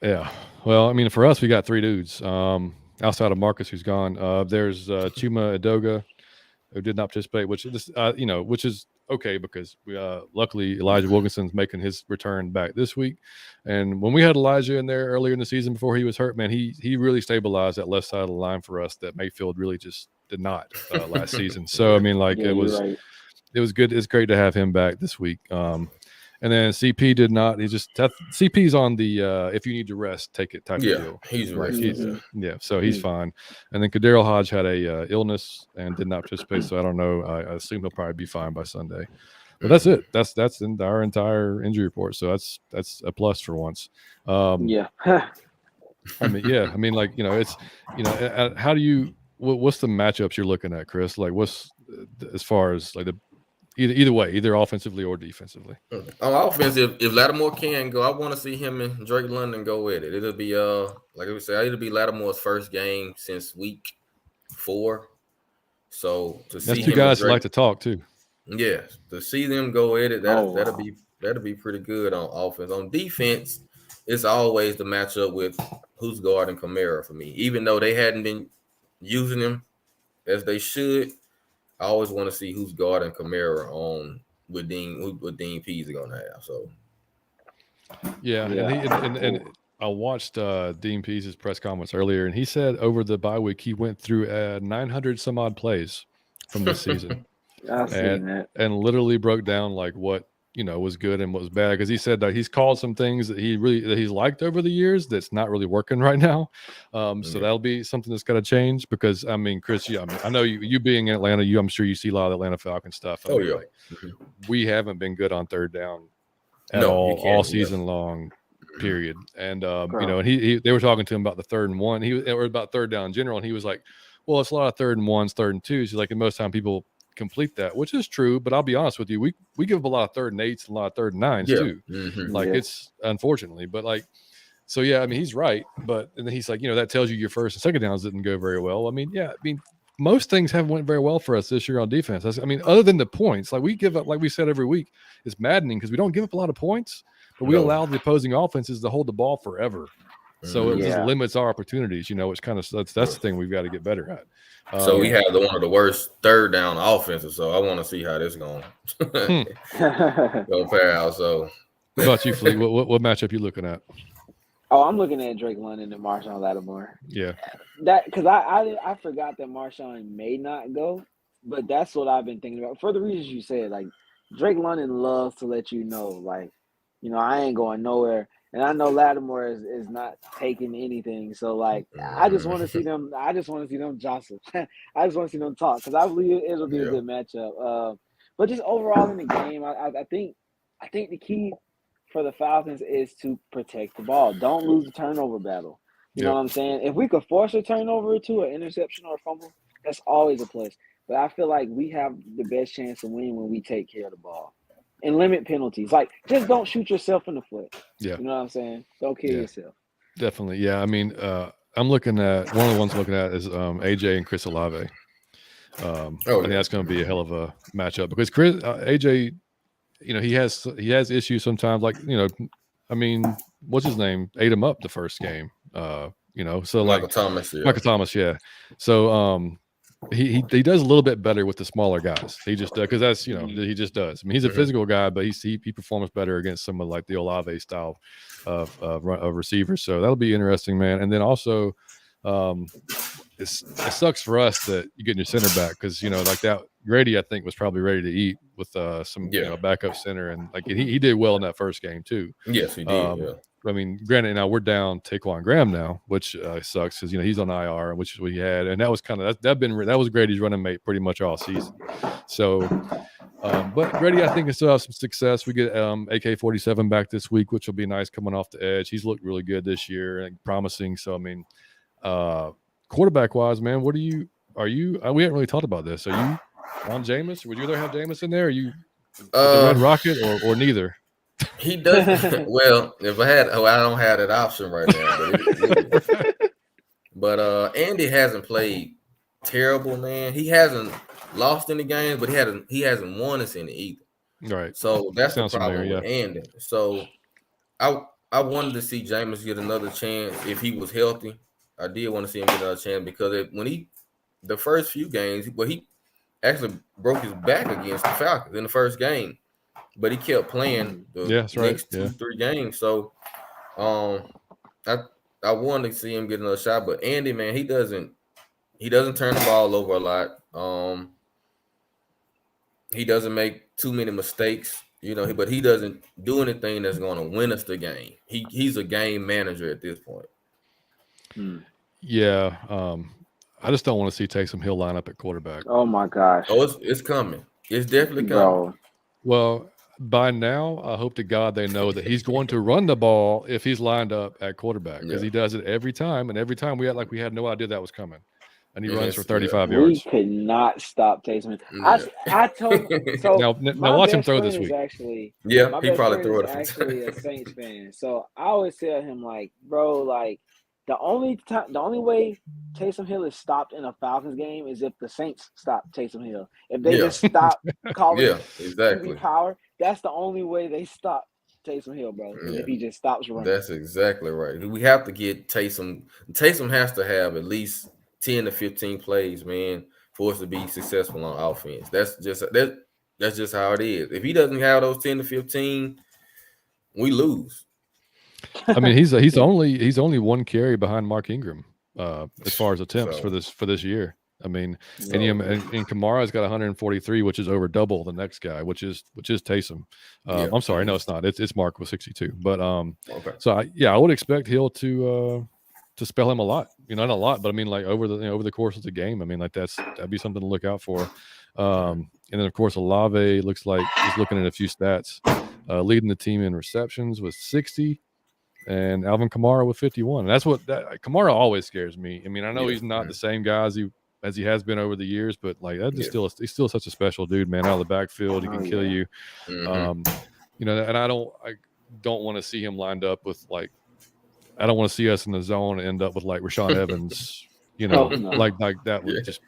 Yeah. Well, I mean, for us, we got 3 dudes. Outside of Marcus, who's gone. There's Chuma Edoga, who did not participate, which is okay because we luckily Elijah Wilkinson's making his return back this week. And when we had Elijah in there earlier in the season before he was hurt, man, he really stabilized that left side of the line for us that Mayfield really just did not last season. So I mean, like it was good. It's great to have him back this week. And then CP did not. CP's on the if you need to rest, take it type of deal. He's resting. So he's fine. And then Kadarrell Hodge had a illness and did not participate. So I don't know. I assume he'll probably be fine by Sunday. But that's it. That's in our entire injury report. So that's a plus for once. I mean, like it's how do you? What's the matchups you're looking at, Chris? Like, what's as far as like the either way, either offensively or defensively? On offense, if Lattimore can go, I want to see him and Drake London go with it. It'll be like we said, it'll be Lattimore's first game since week 4. So to see that's 2 guys who like to talk too. Yeah, to see them go at it, that'll be pretty good on offense. On defense, it's always the matchup with who's guarding Kamara for me. Even though they hadn't been using him as they should, I always want to see who's guarding Kamara on what Dean Pease is going to have. So, and I watched Dean Pease's press conference earlier, and he said over the bye week he went through 900 some odd plays from this season, and literally broke down like what was good and what was bad, because he said that he's called some things that he's liked over the years that's not really working right now. So that'll be something that's got to change, because I mean, Chris, I know you being in Atlanta, I'm sure you see a lot of the Atlanta Falcons stuff. We haven't been good on third down at all season long, period. And and they were talking to him about the 3rd and 1. Or about third down in general, and he was like, well, it's a lot of 3rd and 1s, 3rd and 2s. He's like, and most time people complete that, which is true, but I'll be honest with you, we give up a lot of 3rd and 8s and a lot of 3rd and 9s too. It's unfortunately, but like, so I mean, he's right, but and then he's like, that tells you your first and second downs didn't go very well. I mean, most things haven't went very well for us this year on defense. Other than the points, like we give up, like we said every week, it's maddening because we don't give up a lot of points, but we allow the opposing offenses to hold the ball forever. So it just limits our opportunities, which kind of that's the thing we've got to get better at. So we have one of the worst 3rd down offenses. So I want to see how this going go pair out. So what about you, Fleet? What matchup you looking at? Oh, I'm looking at Drake London and Marshawn Lattimore. Yeah. That because I forgot that Marshawn may not go, but that's what I've been thinking about for the reasons you said. Like Drake London loves to let you know, like, I ain't going nowhere. And I know Lattimore is not taking anything. So like I just want to see them. I just want to see them jostle. I just want to see them talk because I believe it'll be a good matchup. But just overall in the game, I think the key for the Falcons is to protect the ball. Don't lose the turnover battle. You know what I'm saying? If we could force a turnover to an interception or a fumble, that's always a plus. But I feel like we have the best chance to win when we take care of the ball and limit penalties. Like, just don't shoot yourself in the foot. Yeah. You know what I'm saying? Don't kill yourself. Definitely. Yeah. I mean, I'm looking at one of the ones I'm looking at is AJ and Chris Olave. I think that's going to be a hell of a matchup because AJ, he has issues sometimes. Like, I mean, what's his name? Ate him up the first game. So Michael Thomas. Yeah. Michael Thomas. Yeah. So he does a little bit better with the smaller guys. He just because that's he just does. I mean, he's a physical guy, but he performs better against some of like the Olave style of receivers. So that'll be interesting, man. And then also, it sucks for us that you get your center back because like that Grady I think was probably ready to eat with some backup center, and like he did well in that first game too. Yes, he did. I mean, granted, now we're down Taquan Graham now, which sucks because he's on IR, which is what he had, and that was kind of that was Grady's running mate pretty much all season. So, but Grady, I think, can still have some success. We get AK-47 back this week, which will be nice coming off the edge. He's looked really good this year and promising. So, I mean, quarterback wise, man, we haven't really talked about this. Are you on Jameis? Would you rather have Jameis in there? Or are you the Red Rocket or neither? He does well. If I don't have that option right now. But Andy hasn't played terrible, man. He hasn't lost any games, but he hasn't won us any either. Right. So that's the problem with Andy. So I wanted to see Jameis get another chance if he was healthy. I did want to see him get another chance because the first few games, he actually broke his back against the Falcons in the first game. But he kept playing the next 2-3 games. So I wanted to see him get another shot. But Andy, man, he doesn't turn the ball over a lot. He doesn't make too many mistakes, but he doesn't do anything that's going to win us the game. He's a game manager at this point. Yeah. I just don't want to see Taysom Hill line up at quarterback. Oh my gosh. Oh, it's coming. It's definitely coming. Bro. Well, by now, I hope to God they know that he's going to run the ball if he's lined up at quarterback because he does it every time. And every time we had no idea that was coming. And he runs for 35 yards. We could not stop Taysom. I told so now watch him throw this week. Actually, he probably threw it. Actually, a Saints fan. So I always tell him, like, bro, like the only way Taysom Hill is stopped in a Falcons game is if the Saints stop Taysom Hill. If they just stop calling exactly power, that's the only way they stop Taysom Hill, bro. If he just stops running. That's exactly right. We have to get Taysom. Taysom has to have at least 10 to 15 plays, man, for us to be successful on offense. That's just how it is. If he doesn't have those 10 to 15, we lose. I mean, he's only one carry behind Mark Ingram as far as attempts for this year. I mean, and Kamara's got 143, which is over double the next guy, which is Taysom. I'm sorry, no, it's not. It's Mark with 62. But so I would expect Hill to spell him a lot. Not a lot, but I mean, like over the course of the game. I mean, like that'd be something to look out for. And then of course Olave looks like he's looking at a few stats, leading the team in receptions with 60. And Alvin Kamara with 51. And that's Kamara always scares me. I mean, I know he's not the same guy as he has been over the years, but like that's he's still such a special dude, man. Out of the backfield, he can kill you. And I don't want to see him lined up with like, I don't want to see us in the zone and end up with like Rashaan Evans, like that would just.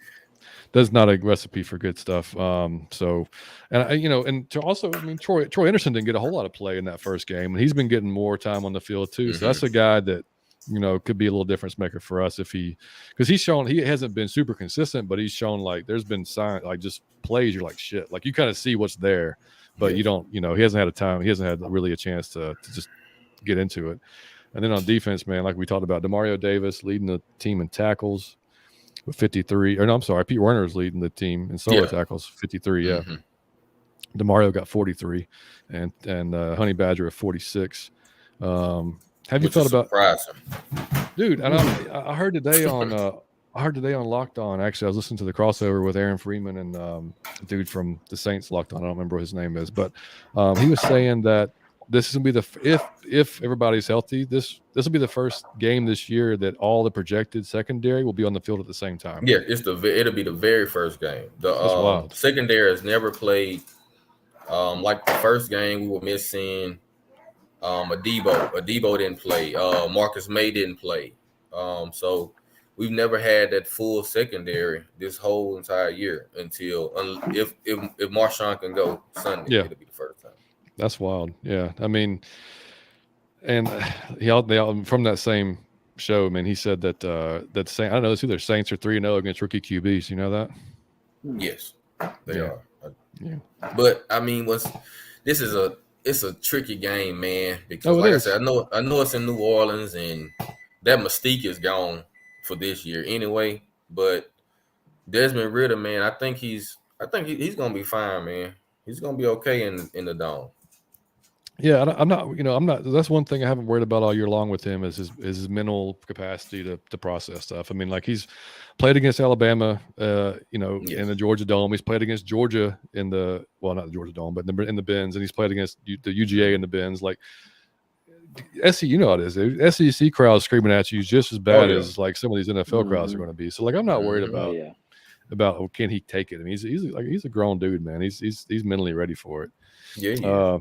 That's not a recipe for good stuff. And to also, I mean, Troy Anderson didn't get a whole lot of play in that first game, and he's been getting more time on the field too. So that's a guy that could be a little difference maker for us because he's shown he hasn't been super consistent, but he's shown like there's been signs like just plays you're like shit, like you kind of see what's there, but you don't, he hasn't had really a chance to just get into it. And then on defense, man, like we talked about, Demario Davis leading the team in tackles with 53. Or no, I'm sorry, Pete Werner's leading the team in solo tackles, 53. Yeah. Demario got 43, and Honey Badger at 46. Have you thought about, dude? And I heard today on Locked On. Actually, I was listening to the crossover with Aaron Freeman and the dude from the Saints Locked On. I don't remember what his name is, but he was saying that this is gonna be if everybody's healthy, this will be the first game this year that all the projected secondary will be on the field at the same time. Yeah, it'll be the very first game. The secondary has never played. Like the first game, we were missing Adebo. Adebo didn't play. Marcus May didn't play. So we've never had that full secondary this whole entire year until if Marshawn can go Sunday, it'll be the first time. That's wild. Yeah, I mean, and they from that same show, man, he said that that Saints, I don't know, it's either Saints are 3-0 against rookie QBs. You know that? Yes, they are. Yeah. But I mean, it's a tricky game, man, because like I said, I know it's in New Orleans and that mystique is gone for this year anyway. But Desmond Ridder, man, I think he's gonna be fine, man. He's gonna be okay in the dome. Yeah, I'm not. That's one thing I haven't worried about all year long with him is his mental capacity to process stuff. I mean, like he's played against Alabama, in the Georgia Dome. He's played against Georgia not the Georgia Dome, but in the Benz, and he's played against the UGA in the Benz. Like SEC, you know how it is. The SEC crowd screaming at you is just as bad as like some of these NFL crowds are going to be. So like, I'm not worried about can he take it? I mean, he's a grown dude, man. He's mentally ready for it. Yeah.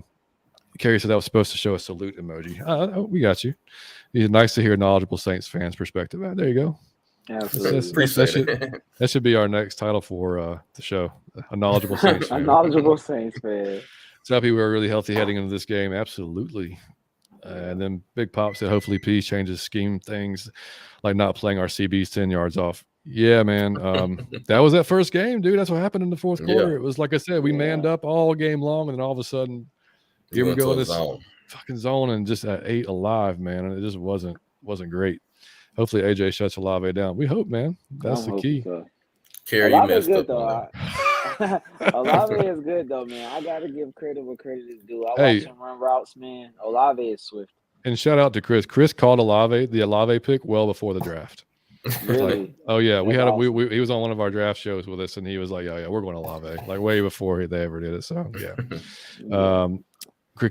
Kerry said that was supposed to show a salute emoji. We got you. It's nice to hear knowledgeable Saints fans' perspective. There you go. Absolutely. That should be our next title for the show. A knowledgeable Saints fan. A knowledgeable Saints fan. So happy we were really healthy heading into this game. Absolutely. And then Big Pop said, hopefully P changes scheme things, like not playing our CBs 10 yards off. Yeah, man. That was that first game, dude. That's what happened in the fourth quarter. Yeah. It was like I said, we manned up all game long, and then all of a sudden, here we go in this fucking zone and just ate alive, man. And it just wasn't great. Hopefully AJ shuts Olave down. We hope, man. That's the key. So. Kerry, you messed up. Olave is good though, man. I gotta give credit where credit is due. I watch him run routes, man. Olave is swift. And shout out to Chris. Chris called the Olave pick well before the draft. Really? Like, oh yeah, we had awesome. He was on one of our draft shows with us, and he was like, "Yeah, we're going Olave," like way before they ever did it. So yeah.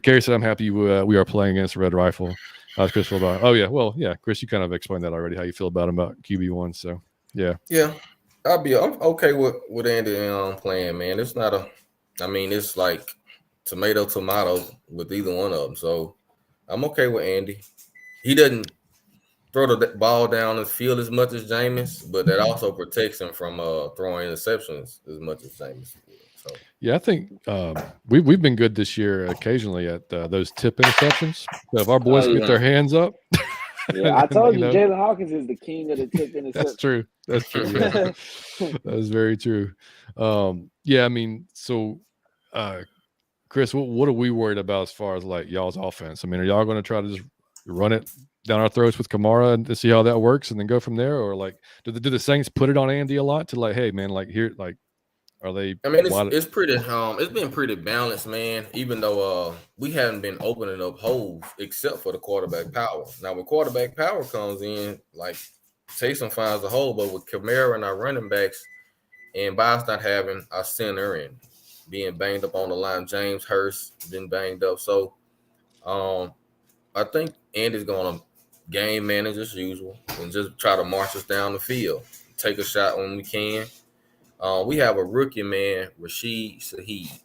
Kerry said, "I'm happy we are playing against Red Rifle." How's Chris feel about it? Oh yeah, well yeah, Chris, you kind of explained that already. How you feel about him about QB1? So yeah. I'm okay with Andy playing, man. It's not it's like tomato with either one of them. So I'm okay with Andy. He doesn't throw the ball down the field as much as Jameis, but that also protects him from throwing interceptions as much as Jameis. So yeah, I think we've been good this year occasionally at those tip interceptions. So if our boys get their hands up. Yeah, I told you, Jalen Hawkins is the king of the tip interception. That's true. Yeah. That is very true. Yeah, I mean, so Chris, what are we worried about as far as like y'all's offense? I mean, are y'all going to try to just run it down our throats with Kamara and to see how that works and then go from there? Or like, do the Saints put it on Andy a lot to like, hey man, like here, like, are they? I mean, it's pretty. It's been pretty balanced, man. Even though we haven't been opening up holes except for the quarterback power. Now, when quarterback power comes in, like Taysom finds the hole, but with Kamara and our running backs, and Bob's not having our center and being banged up on the line, James Hurst been banged up. So, I think Andy's gonna game manage as usual and just try to march us down the field, take a shot when we can. We have a rookie, man, Rashid Shaheed.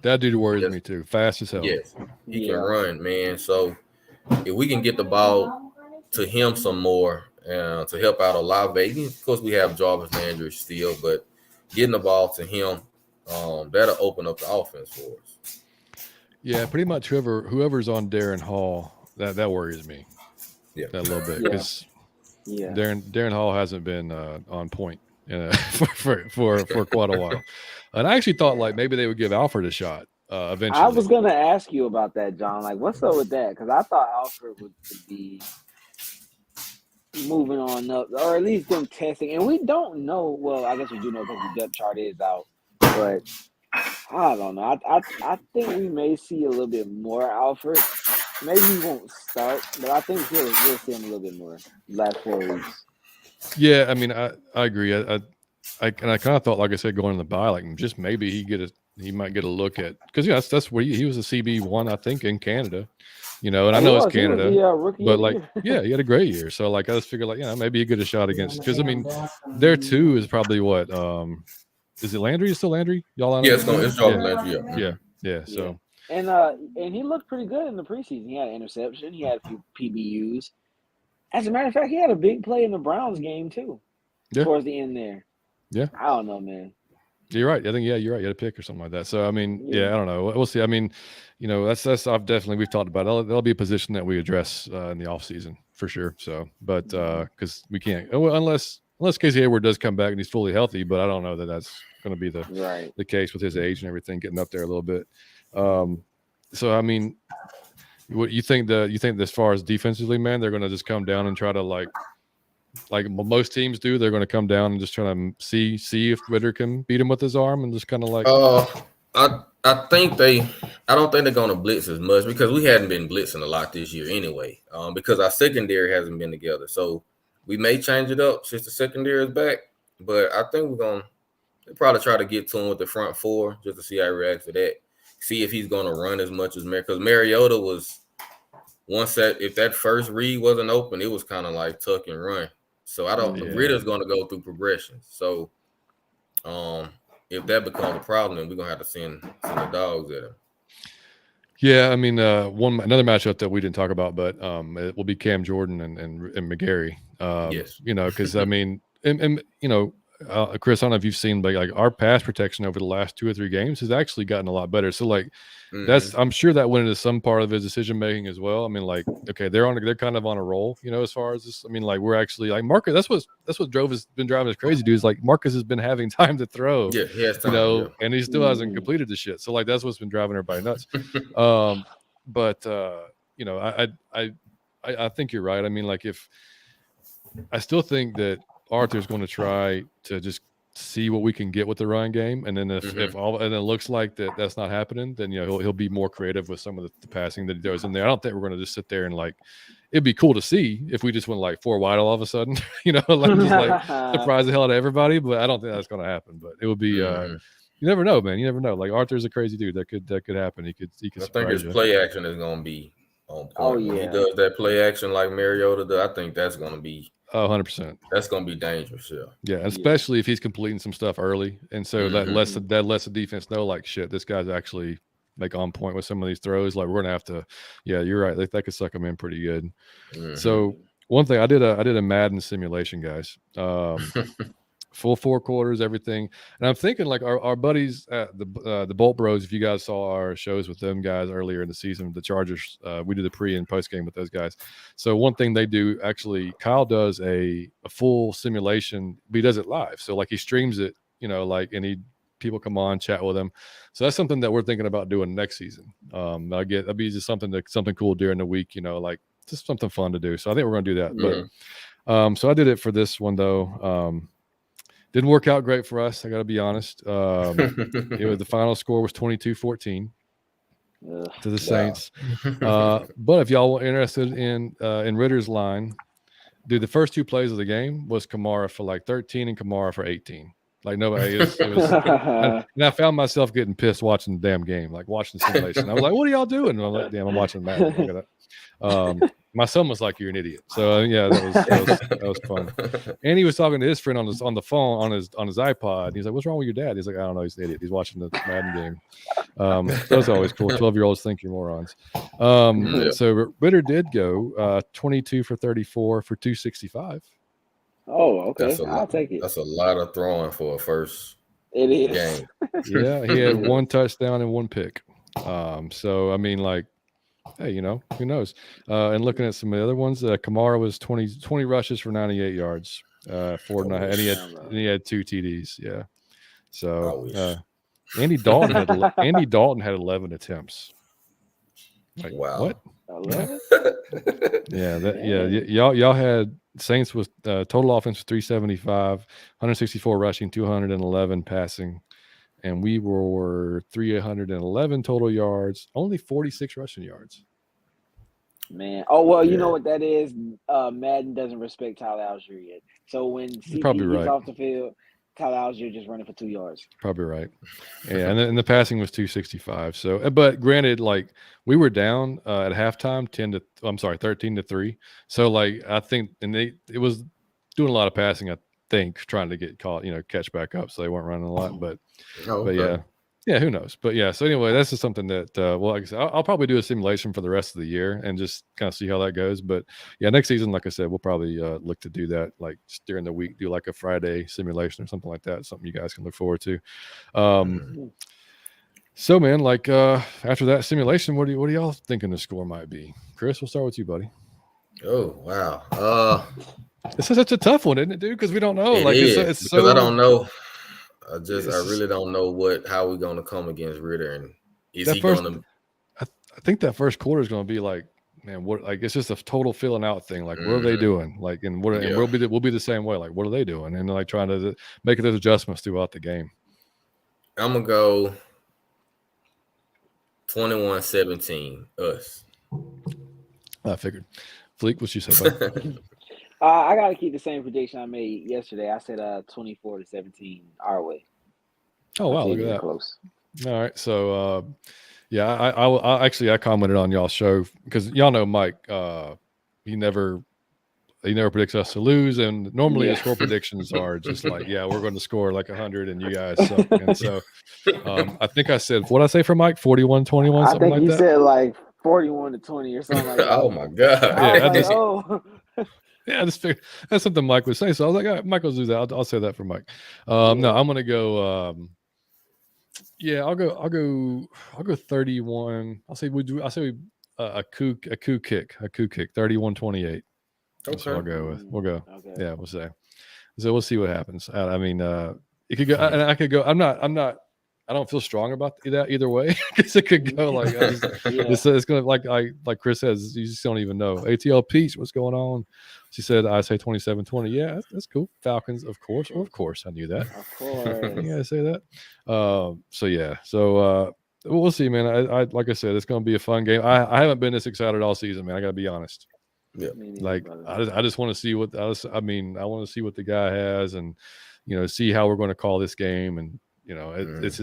That dude worries me too. Fast as hell. Yes, he can run, man. So if we can get the ball to him some more to help out Olave, of course we have Jarvis Landry still, but getting the ball to him, that'll open up the offense for us. Yeah, pretty much whoever's on Darren Hall, that worries me. Yeah, that little bit because Darren Hall hasn't been on point. For quite a while, and I actually thought like maybe they would give Alfred a shot, eventually. I was gonna ask you about that, John. Like, what's up with that? Because I thought Alfred would be moving on up, or at least them testing. And we don't know. Well, I guess we do know because the depth chart is out, but I don't know. I think we may see a little bit more Alfred. Maybe he won't start, but I think we'll see him a little bit more last 4 weeks. Yeah, I mean, I agree. I kind of thought, like I said, going in the bye, like just maybe he might get a look at, because that's where he was a CB1, I think, in Canada. And I know it's Canada, but like, yeah, he had a great year. So like, I just figured like, maybe he get a shot against, because I mean, there too is probably what is it Landry? Is still Landry? Y'all on? Yeah, it's Jordan Landry. Yeah. So and he looked pretty good in the preseason. He had an interception. He had a few PBUs. As a matter of fact, he had a big play in the Browns game too. Yeah. Towards the end there. Yeah. I don't know, man. You're right. I think you're right. You had a pick or something like that. So I mean, I don't know. We'll see. I mean, that's we've talked about it. That'll be a position that we address in the offseason for sure. So, but because we can't unless Casey Hayward does come back and he's fully healthy, but I don't know that that's going to be the case with his age and everything getting up there a little bit. So I mean, what you think as far as defensively, man, they're going to just come down and try to like most teams do, they're going to come down and just try to see if Ritter can beat him with his arm and just kind of like. I don't think they're going to blitz as much because we hadn't been blitzing a lot this year anyway. Because our secondary hasn't been together, so we may change it up since the secondary is back. But I think we're going to probably try to get to him with the front four just to see how he reacts to that. See if he's going to run as much as because Mariota was if that first read wasn't open, it was kind of like tuck and run. So Ritter's going to go through progression. So if that becomes a problem, then we're going to have to send the dogs at him. Yeah, I mean, another matchup that we didn't talk about, but it will be Cam Jordan and McGarry. Yes. Because I mean, and Chris, I don't know if you've seen, but like our pass protection over the last 2 or 3 games has actually gotten a lot better. So like I'm sure that went into some part of his decision making as well. I mean, like, okay, they're kind of on a roll, as far as this. I mean, like we're actually like Marcus. That's what been driving us crazy, dude. Is like Marcus has been having time to throw. Yeah, he has time, and he still hasn't completed the shit. So like that's what's been driving everybody nuts. But I think you're right. I mean, like I still think that Arthur's going to try to just see what we can get with the run game, and then if it looks like that's not happening, then he'll be more creative with some of the passing that he does in there. I don't think we're going to just sit there and like it'd be cool to see if we just went like 4 wide all of a sudden, like just like surprise the hell out of everybody. But I don't think that's going to happen. But it would be you never know, man. You never know. Like Arthur's a crazy dude. That could happen. He could. I think his play action is going to be on point. Oh yeah, when he does that play action like Mariota does, I think that's going to be. 100%. That's going to be dangerous, yeah. Especially if he's completing some stuff early, and so that lets the defense know, like, shit, this guy's actually like on point with some of these throws. Like, we're gonna have to. Yeah, you're right. That could suck him in pretty good. So one thing I did a Madden simulation, guys. Full 4 quarters, everything. And I'm thinking like our buddies at the Bolt Bros, if you guys saw our shows with them guys earlier in the season, the Chargers, we did the pre and post game with those guys. So one thing they do, actually, Kyle does a full simulation, but he does it live. So like he streams it, and people come on, chat with him. So that's something that we're thinking about doing next season. That'd be just something cool during the week, like just something fun to do. So I think we're gonna do that. But so I did it for this one though. Didn't work out great for us. I got to be honest. The final score was 22-14 to the Saints. But if y'all were interested in Ritter's line, dude, the first 2 plays of the game was Kamara for like 13 and Kamara for 18. Like nobody. And I found myself getting pissed watching the damn game, like watching the simulation. I was like, "What are y'all doing?" And I'm like, "Damn, I'm watching that." Look at that. My son was like, "You're an idiot." So that was fun. And he was talking to his friend on the phone on his iPod. He's like, "What's wrong with your dad?" He's like, "I don't know. He's an idiot. He's watching the Madden game." That's always cool. 12-year-olds think you're morons. So Ritter did go 22 for 34 for 265. Oh, okay. I'll take it. That's a lot of throwing for a first game. Yeah, he had 1 touchdown and 1 pick. So I mean, like, hey, who knows? And looking at some of the other ones, Kamara was 20 rushes for 98 yards, 4.5, and he had 2 TDs. Yeah. So Andy Dalton had 11 attempts. Like, wow. What? 11? Y'all had Saints with total offense was 375, 164 rushing, 211 passing, and we were 311 total yards, only 46 rushing yards. Man. Oh, well, you know what that is? Madden doesn't respect Tyler Algier yet. So when CP gets off the field, Tyler Algier just running for 2 yards. Probably right. Yeah, and the passing was 265. So, but granted, like we were down at halftime 13-3. So like I think, and it was doing a lot of passing. I think trying to get catch back up, so they weren't running a lot. But yeah, who knows? But yeah, so anyway, that's just something that like I said, I'll probably do a simulation for the rest of the year and just kind of see how that goes. But yeah, next season, like I said, we'll probably look to do that like just during the week, do like a Friday simulation or something like that. Something you guys can look forward to. So man, like after that simulation, what do y'all thinking the score might be? Chris, we'll start with you, buddy. Oh wow, this is such a tough one, isn't it, dude? Because we don't know. It's because I don't know. I really don't know how we're gonna come against Ritter, and is he gonna? I think that first quarter is gonna be like, man, what? Like it's just a total filling out thing. Like, what are they doing? Like, and we'll be the same way. Like, what are they doing? And like trying to make those adjustments throughout the game. I'm gonna go 21-17 us. I figured. Fleek, what you say? I gotta keep the same prediction I made yesterday. I said 24-17 our way. Oh wow, look at that. Close. All right, so I commented on y'all's show because y'all know Mike. He never predicts us to lose, and normally his score predictions are just like, we're going to score like 100, and you guys suck. And so I think I said, what did I say for Mike? 41-21, something like that. I think you said like 41-20 or something like that. Oh my god! Yeah, I just figured that's something Mike would say. So I was like, all right, Michael's do that. I'll say that for Mike. No, I'm gonna go. I'll go 31. I'll say a coup kick, 31-28. That's what I'll go with. We'll go. Okay. Yeah, we'll say. So we'll see what happens. I mean, it could go, and I could go. I don't feel strong about that either way because it could go like it's gonna like Chris says, you just don't even know. ATL Peach, what's going on? She said, I say 27-20. Yeah, that's cool. Falcons, of course. I knew that. Of course. Yeah, I say that. So we'll see, man. I like I said, it's gonna be a fun game. I haven't been this excited all season, man. I gotta be honest. Yeah. Like I just want to see what I want to see what the guy has, and see how we're going to call this game, and it's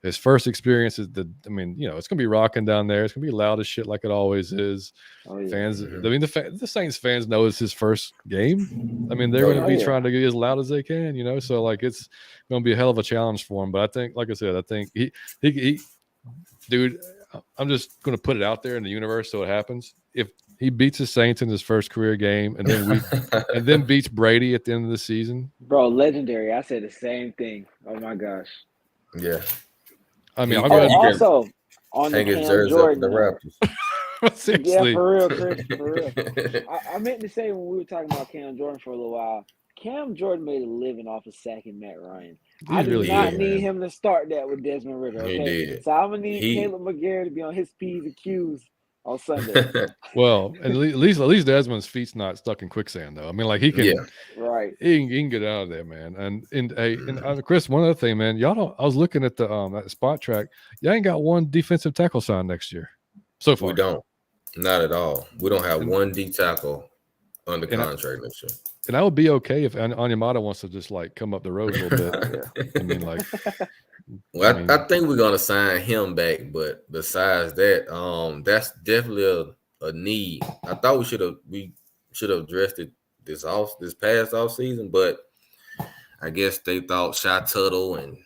his first experience. It's going to be rocking down there. It's going to be loud as shit like it always is. Fans, the Saints fans know it's his first game. I mean, they're going to be trying to get as loud as they can. So like it's going to be a hell of a challenge for him. But I think, like I said, he dude, I'm just going to put it out there in the universe so it happens. If he beats the Saints in his first career game, and then beats Brady at the end of the season. Bro, legendary. I said the same thing. Oh my gosh. Yeah. I mean, also on the Cam Jordan. The Raptors. Seriously. Yeah, for real, Chris. For real. I meant to say when we were talking about Cam Jordan for a little while, Cam Jordan made a living off of sacking Matt Ryan. I do not need him to start that with Desmond Ritter. Okay, he did. So I'm gonna need Caleb McGarry to be on his P's and Q's on Sunday. Well, at least Desmond's feet's not stuck in quicksand, though. I mean, like he can, right? He can get out of there, man. And Chris, one other thing, man, y'all don't. I was looking at the at Spot Track. Y'all ain't got one defensive tackle signed next year. So far, we don't. Not at all. We don't have one D tackle under contract next year. And I would be okay if Onyemata wants to just like come up the road a little bit. I mean, like. Well, I think we're gonna sign him back, but besides that, that's definitely a need. I thought we should have addressed it this past off season, but I guess they thought Shy Tuttle and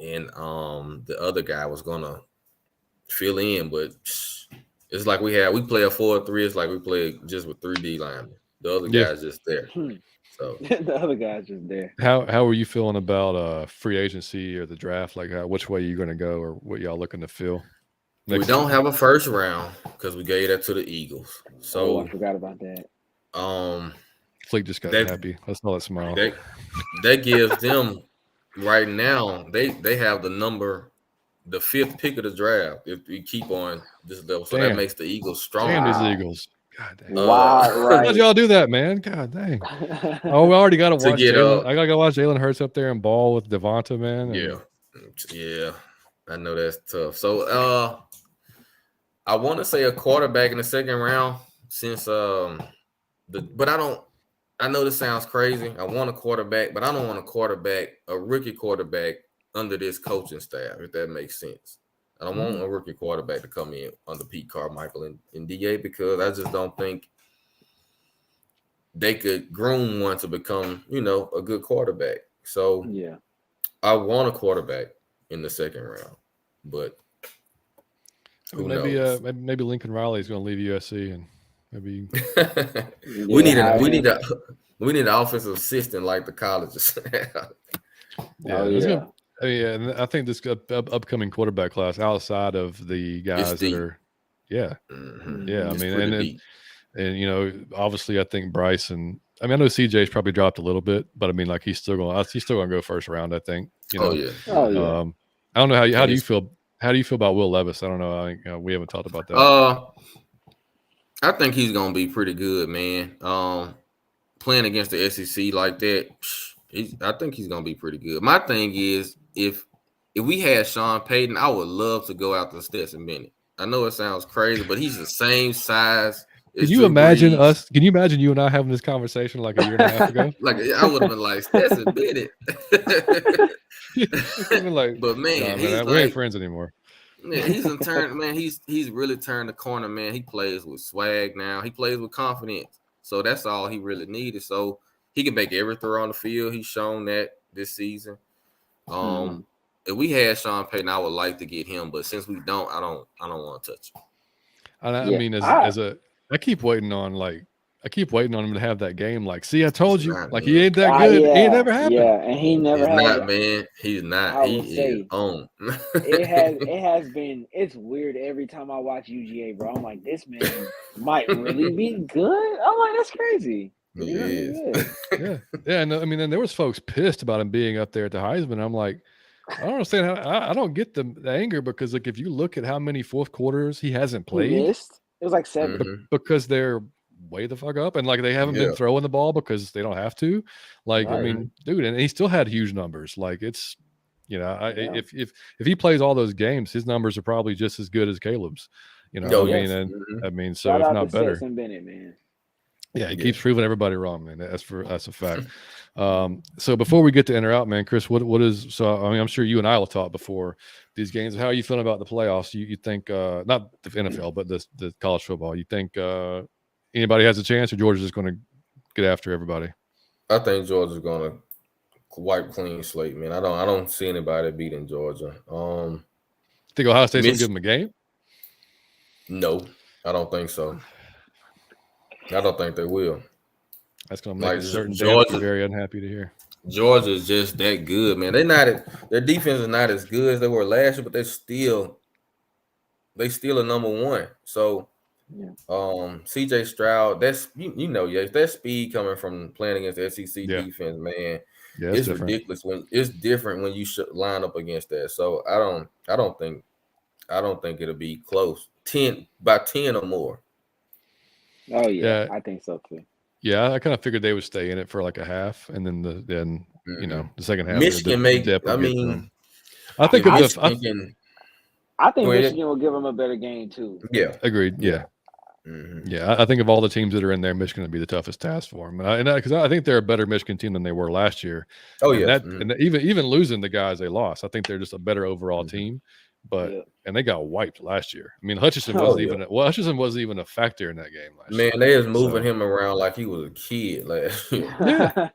the other guy was gonna fill in, but it's like we play a 4-3. It's like we play just with 3 D linemen. The other guy's just there. So the other guy's just there. How are you feeling about free agency or the draft? Like, which way you going to go, or what y'all looking to fill? We don't have a first round because we gave that to the Eagles. So I forgot about that. Fleek just got happy. That's all that smile. That gives them right now they have the 5th pick of the draft if we keep on this level. So that makes the Eagles strong. Damn these Eagles. God dang. Wow, right. How'd y'all do that, man? God dang. Oh, we already got to watch Jalen. I got to go watch Jalen Hurts up there and ball with Devonta, man. Yeah. I know that's tough. So I want to say a quarterback in the 2nd round since but I know this sounds crazy. I want a quarterback, but I don't want a rookie quarterback under this coaching staff, if that makes sense. I don't want a rookie quarterback to come in under Pete Carmichael and DA because I just don't think they could groom one to become, a good quarterback. So yeah, I want a quarterback in the 2nd round, but who knows? Maybe Lincoln Riley is going to leave USC and maybe we need an offensive assistant like the colleges. And I think this upcoming quarterback class outside of the guys that are, and obviously I think Bryce and I know CJ's probably dropped a little bit, but I mean like he's still going to go 1st round. I think. I don't know how do you feel. How do you feel about Will Levis? I don't know. I think we haven't talked about that. I think he's gonna be pretty good, man. Playing against the SEC like that, I think he's gonna be pretty good. My thing is, if we had Sean Payton, I would love to go after Stetson Bennett. I know it sounds crazy, but he's the same size. Can you imagine us? Can you imagine you and I having this conversation like a year and a half ago? Like I would have been like Stetson Bennett. But man, we ain't friends anymore. Yeah, he's really turned the corner, man. He plays with swag now. He plays with confidence. So that's all he really needed. So he can make every throw on the field. He's shown that this season. If we had Sean Payton, I would like to get him, but since we don't, I don't want to touch him. I mean, I keep waiting on him to have that game. Like, see, I told you, he ain't that good. He ain't never happened. Yeah, and he never had not, man. He's not. He is on. It has been. It's weird every time I watch UGA, bro. I'm like, this man might really be good. I'm like, that's crazy. He is. Yeah. And I mean, and there was folks pissed about him being up there at the Heisman. I'm like, I don't understand I don't get the anger because like if you look at how many 4th quarters he hasn't played, it was like 7 because they're way the fuck up and like they haven't been throwing the ball because they don't have to. Like I mean, dude, and he still had huge numbers. Like it's if he plays all those games, his numbers are probably just as good as Caleb's. I mean, so shout if out not to better. Stetson Bennett, man. Yeah, he keeps proving everybody wrong, man. That's a fact. So before we get to in or out, man, Chris, what is so? I mean, I'm sure you and I will talk before these games. How are you feeling about the playoffs? You think not the NFL, but the college football? You think anybody has a chance, or Georgia's just going to get after everybody? I think Georgia's going to wipe clean slate, man. I don't see anybody beating Georgia. Think Ohio State's going to give them a game? No, I don't think so. I don't think they will. That's going to make a certain Georgia very unhappy to hear. Georgia's just that good, man. Their defense is not as good as they were last year, but they still a number 1. So, CJ Stroud, that's that speed coming from playing against the SEC defense, man. Yeah, it's ridiculous it's different when you line up against that. So I don't think it'll be close. 10 or more. Oh yeah, I think so too. Yeah, I kind of figured they would stay in it for like a half, and then the second half. Michigan I think Michigan will give them a better game too. Yeah, agreed. Yeah. Yeah, I think of all the teams that are in there, Michigan would be the toughest task for them, and because I think they're a better Michigan team than they were last year. Oh yeah, and even losing the guys they lost, I think they're just a better overall team. But and they got wiped last year. I mean, Hutchinson wasn't even a factor in that game last year. Man, they was moving him around like he was a kid last year. Yeah,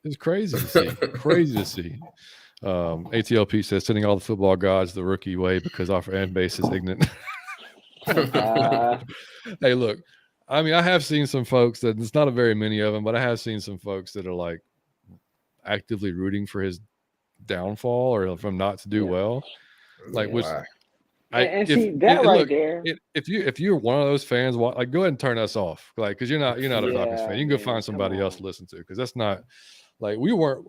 it's crazy to see. ATLP says sending all the football gods the rookie way because our fan base is ignorant. Hey, look, I mean, I have seen some folks that it's not a very many of them, but I have seen some folks that are like actively rooting for his downfall or from not to do well. Like, which if you're one of those fans, like, go ahead and turn us off, like, because you're not a Falcons fan. You can go find somebody else to listen to, because that's not like we weren't.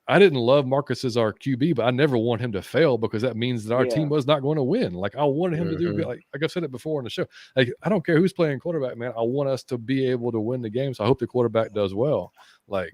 I didn't love Marcus as our QB, but I never want him to fail because that means that our team was not going to win. Like I wanted him to do like I've said it before on the show. Like I don't care who's playing quarterback, man. I want us to be able to win the game. So I hope the quarterback does well. Like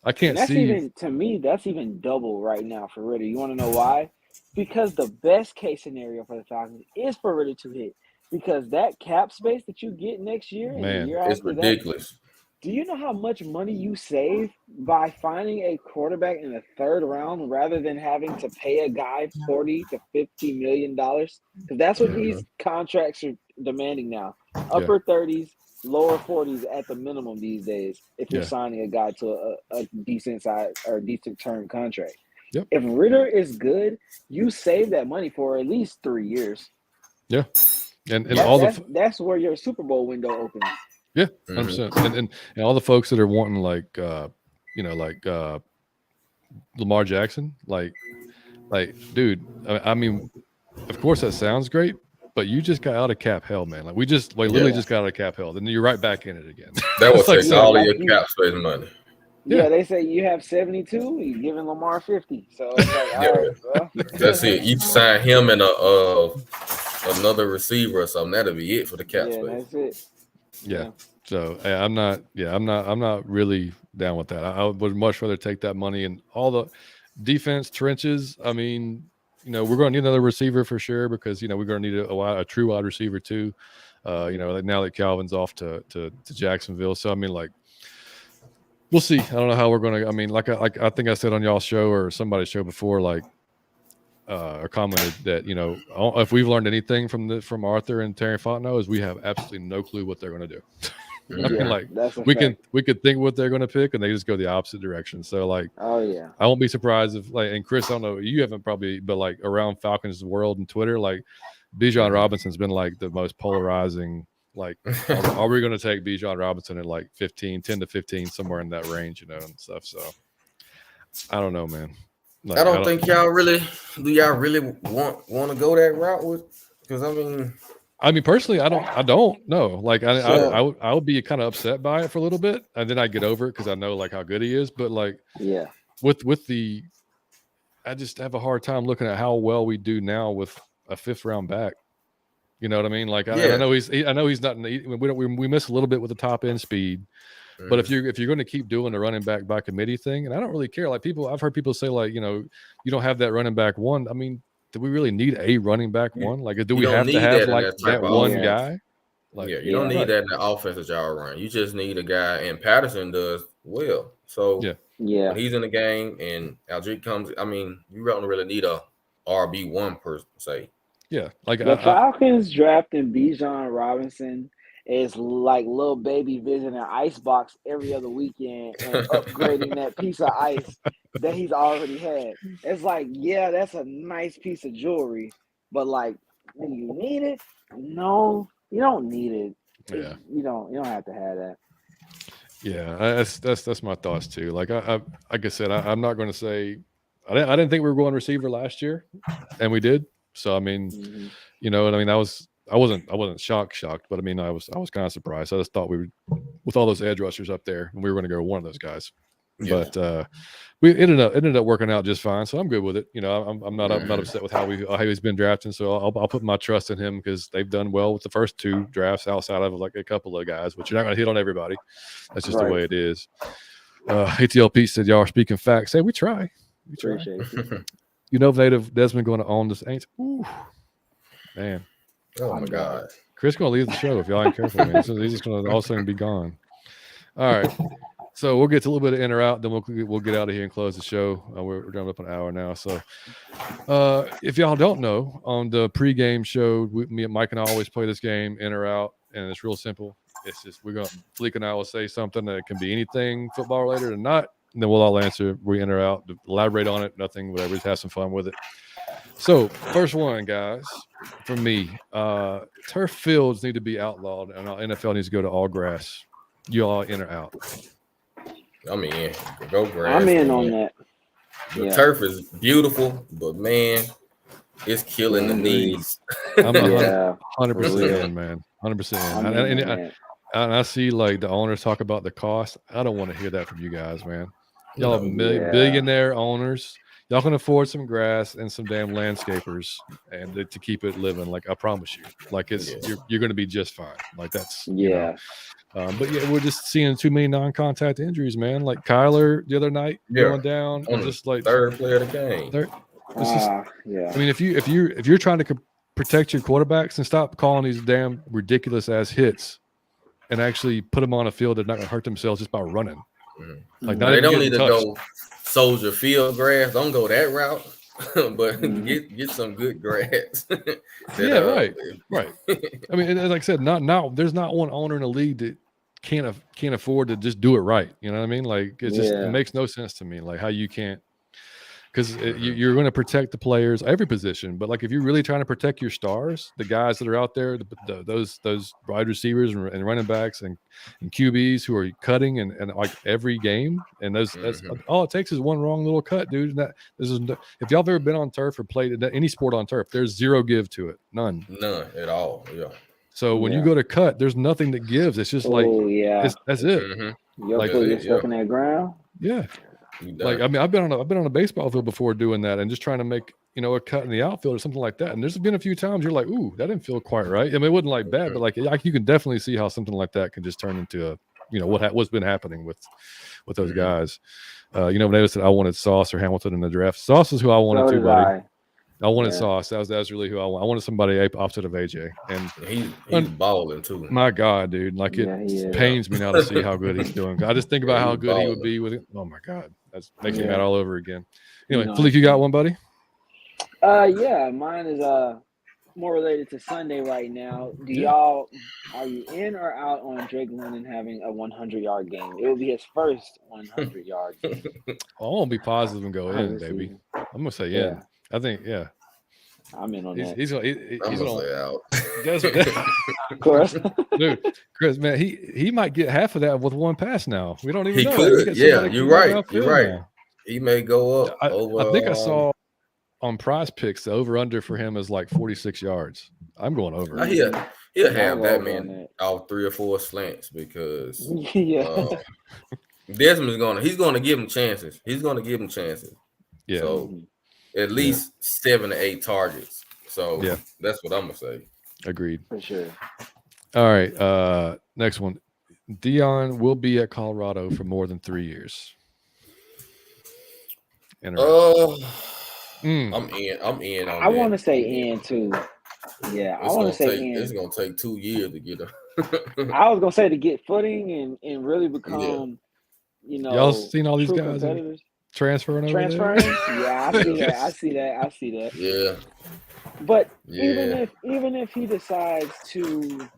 I can't see. Even to me, that's even double right now for Ritter. You want to know why? Because the best case scenario for the Falcons is for Ritter to hit. Because that cap space that you get next year and the year after it's ridiculous. Do you know how much money you save by finding a quarterback in the third round rather than having to pay a guy $40 to $50 million? Because that's what these contracts are demanding now. Upper 30s, lower 40s at the minimum these days if you're signing a guy to a decent size or decent term contract. Yep. If Ritter is good, you save that money for at least 3 years. Yeah. And that's where your Super Bowl window opens. Yeah, 100%. And all the folks that are wanting like Lamar Jackson, like dude, I mean, of course that sounds great, but you just got out of cap hell, man. Like we literally just got out of cap hell. Then you're right back in it again. That was like all of your cap space money. Yeah, they say you have 72, you're giving Lamar 50. So it's like, all right, well. That's it. You sign him and another receiver or something. That'll be it for the cap space. That's it. Yeah. So I'm not really down with that. I would much rather take that money and all the defense trenches. I mean, we're going to need another receiver for sure because we're going to need a true wide receiver too. Like now that Calvin's off to Jacksonville. So I mean, like we'll see. I don't know how we're going to. I mean, like I think I said on y'all's show or somebody's show before, like. Or commented that if we've learned anything from Arthur and Terry Fontenot is we have absolutely no clue what they're going to do. I mean, like we could think what they're going to pick and they just go the opposite direction. So like, I won't be surprised if like, and Chris, I don't know, you haven't probably, but like around Falcons world and Twitter, like Bijan Robinson's been like the most polarizing. Like, are we going to take Bijan Robinson at like 10 to 15, somewhere in that range, and stuff. So I don't know, man. Like, I don't think y'all really want to go that route with, because I mean personally I don't know. Like I would be kind of upset by it for a little bit and then I get over it because I know like how good he is, but like with the I just have a hard time looking at how well we do now with a 5th round back. You know what I mean? Like I know he's not. We miss a little bit with the top end speed. But if you're going to keep doing the running back by committee thing, and I don't really care. Like I've heard people say like, you don't have that running back one. I mean, do we really need a running back one? Like, do we have to have like that one guy? Like, you don't need that in the offense that y'all run. You just need a guy, and Patterson does well. So when he's in the game and Aldrich comes, I mean, you don't really need a RB1 per se. Yeah, like the Falcons drafting Bijan Robinson is like little baby visiting an ice box every other weekend and upgrading that piece of ice that he's already had. It's like, that's a nice piece of jewelry, but like, do you need it? No, you don't need it. Yeah, you don't have to have that. Yeah, that's my thoughts too. Like like I said, I'm not going to say I didn't think we were going receiver last year, and we did. So I mean, I wasn't shocked, but I mean, I was kind of surprised. I just thought we would, with all those edge rushers up there, and we were going to go one of those guys. Yeah. But we ended up working out just fine, so I'm good with it. I'm not upset with how he's been drafting. So I'll put my trust in him because they've done well with the first 2 drafts outside of like a couple of guys, which you're not going to hit on everybody. That's just the way it is. ATL Pete said, "Y'all are speaking facts." Hey, we try. Native Desmond going to own this Aints. Ooh, man. Oh my God. Chris going to leave the show if y'all ain't careful, man. He's just going to all of a sudden be gone. All right. So we'll get to a little bit of in or out, then we'll get out of here and close the show. We're done up an hour now. So if y'all don't know, on the pregame show, me and Mike and I always play this game, in or out, and it's real simple. It's just Fleek and I will say something that can be anything football related or not, and then we'll all answer. We in or out, elaborate on it, nothing, whatever. Just have some fun with it. So first one, guys, from me, turf fields need to be outlawed, and NFL needs to go to all grass. You all in or out? I'm in. Go grass. I'm in on that. The turf is beautiful, but man, it's killing the knees. I'm 100% in, man. 100% in. And I see like the owners talk about the cost. I don't want to hear that from you guys, man. Y'all billionaire owners. Y'all can afford some grass and some damn landscapers and to keep it living. Like I promise you, like you're going to be just fine. Like that's but yeah, we're just seeing too many non-contact injuries, man. Like Kyler the other night going down, and just like third play of the game. I mean, if you're trying to protect your quarterbacks and stop calling these damn ridiculous ass hits, and actually put them on a field that's not going to hurt themselves just by running. Mm-hmm. Like they don't need to go Soldier Field grass. Don't go that route, but get some good grass. Right. I mean, like I said, there's not one owner in the league that can't afford to just do it right. You know what I mean? Like it makes no sense to me. Like how you can't. Because you're going to protect the players, every position. But like if you're really trying to protect your stars, the guys that are out there, those wide receivers and running backs and QBs who are cutting and like every game, and that's all it takes is one wrong little cut, dude. And if y'all have ever been on turf or played any sport on turf, there's zero give to it, none at all. Yeah. So when you go to cut, there's nothing that gives. It's just that's it. Mm-hmm. Your foot is stuck in that ground. Yeah. Like I mean, I've been on a baseball field before doing that, and just trying to make a cut in the outfield or something like that. And there's been a few times you're like, "Ooh, that didn't feel quite right." I mean, it wasn't like bad, but like you can definitely see how something like that can just turn into what's been happening with those guys. They said I wanted Sauce or Hamilton in the draft. Sauce is who I wanted too, buddy. I wanted Sauce. That was really who I wanted. I wanted somebody opposite of AJ, and he's balling too. My God, dude! Like it pains me now to see how good he's doing. I just think about how good he would be with it. Oh my God, that makes me mad all over again. Anyway, Philippe, you got one, buddy? Mine is more related to Sunday right now. Are you in or out on Drake London having a 100-yard game? It will be his first 100-yard game. I won't be positive and go in, baby. I'm gonna say in. I think, I'm in on that. He's gonna say out. Of course. Dude, Chris, man, he might get half of that with one pass now. We don't even know. Could. Yeah, you're right. You're right. Now. He may go up. I think I saw on Prize Picks the over-under for him is like 46 yards. I'm going over. He'll have that man all 3 or 4 slants because Desmond's he's gonna give him chances. Yeah. So at least 7 to 8 targets. So that's what I'm gonna say. Agreed. For sure. All right. Next one. Dion will be at Colorado for more than 3 years. I'm in. I want to say in too. Yeah, I want to say in. It's gonna take 2 years to get a. I was gonna say to get footing and really become, y'all seen all these guys transferring over there? Yeah, I see that. Yeah. But even if he decides to,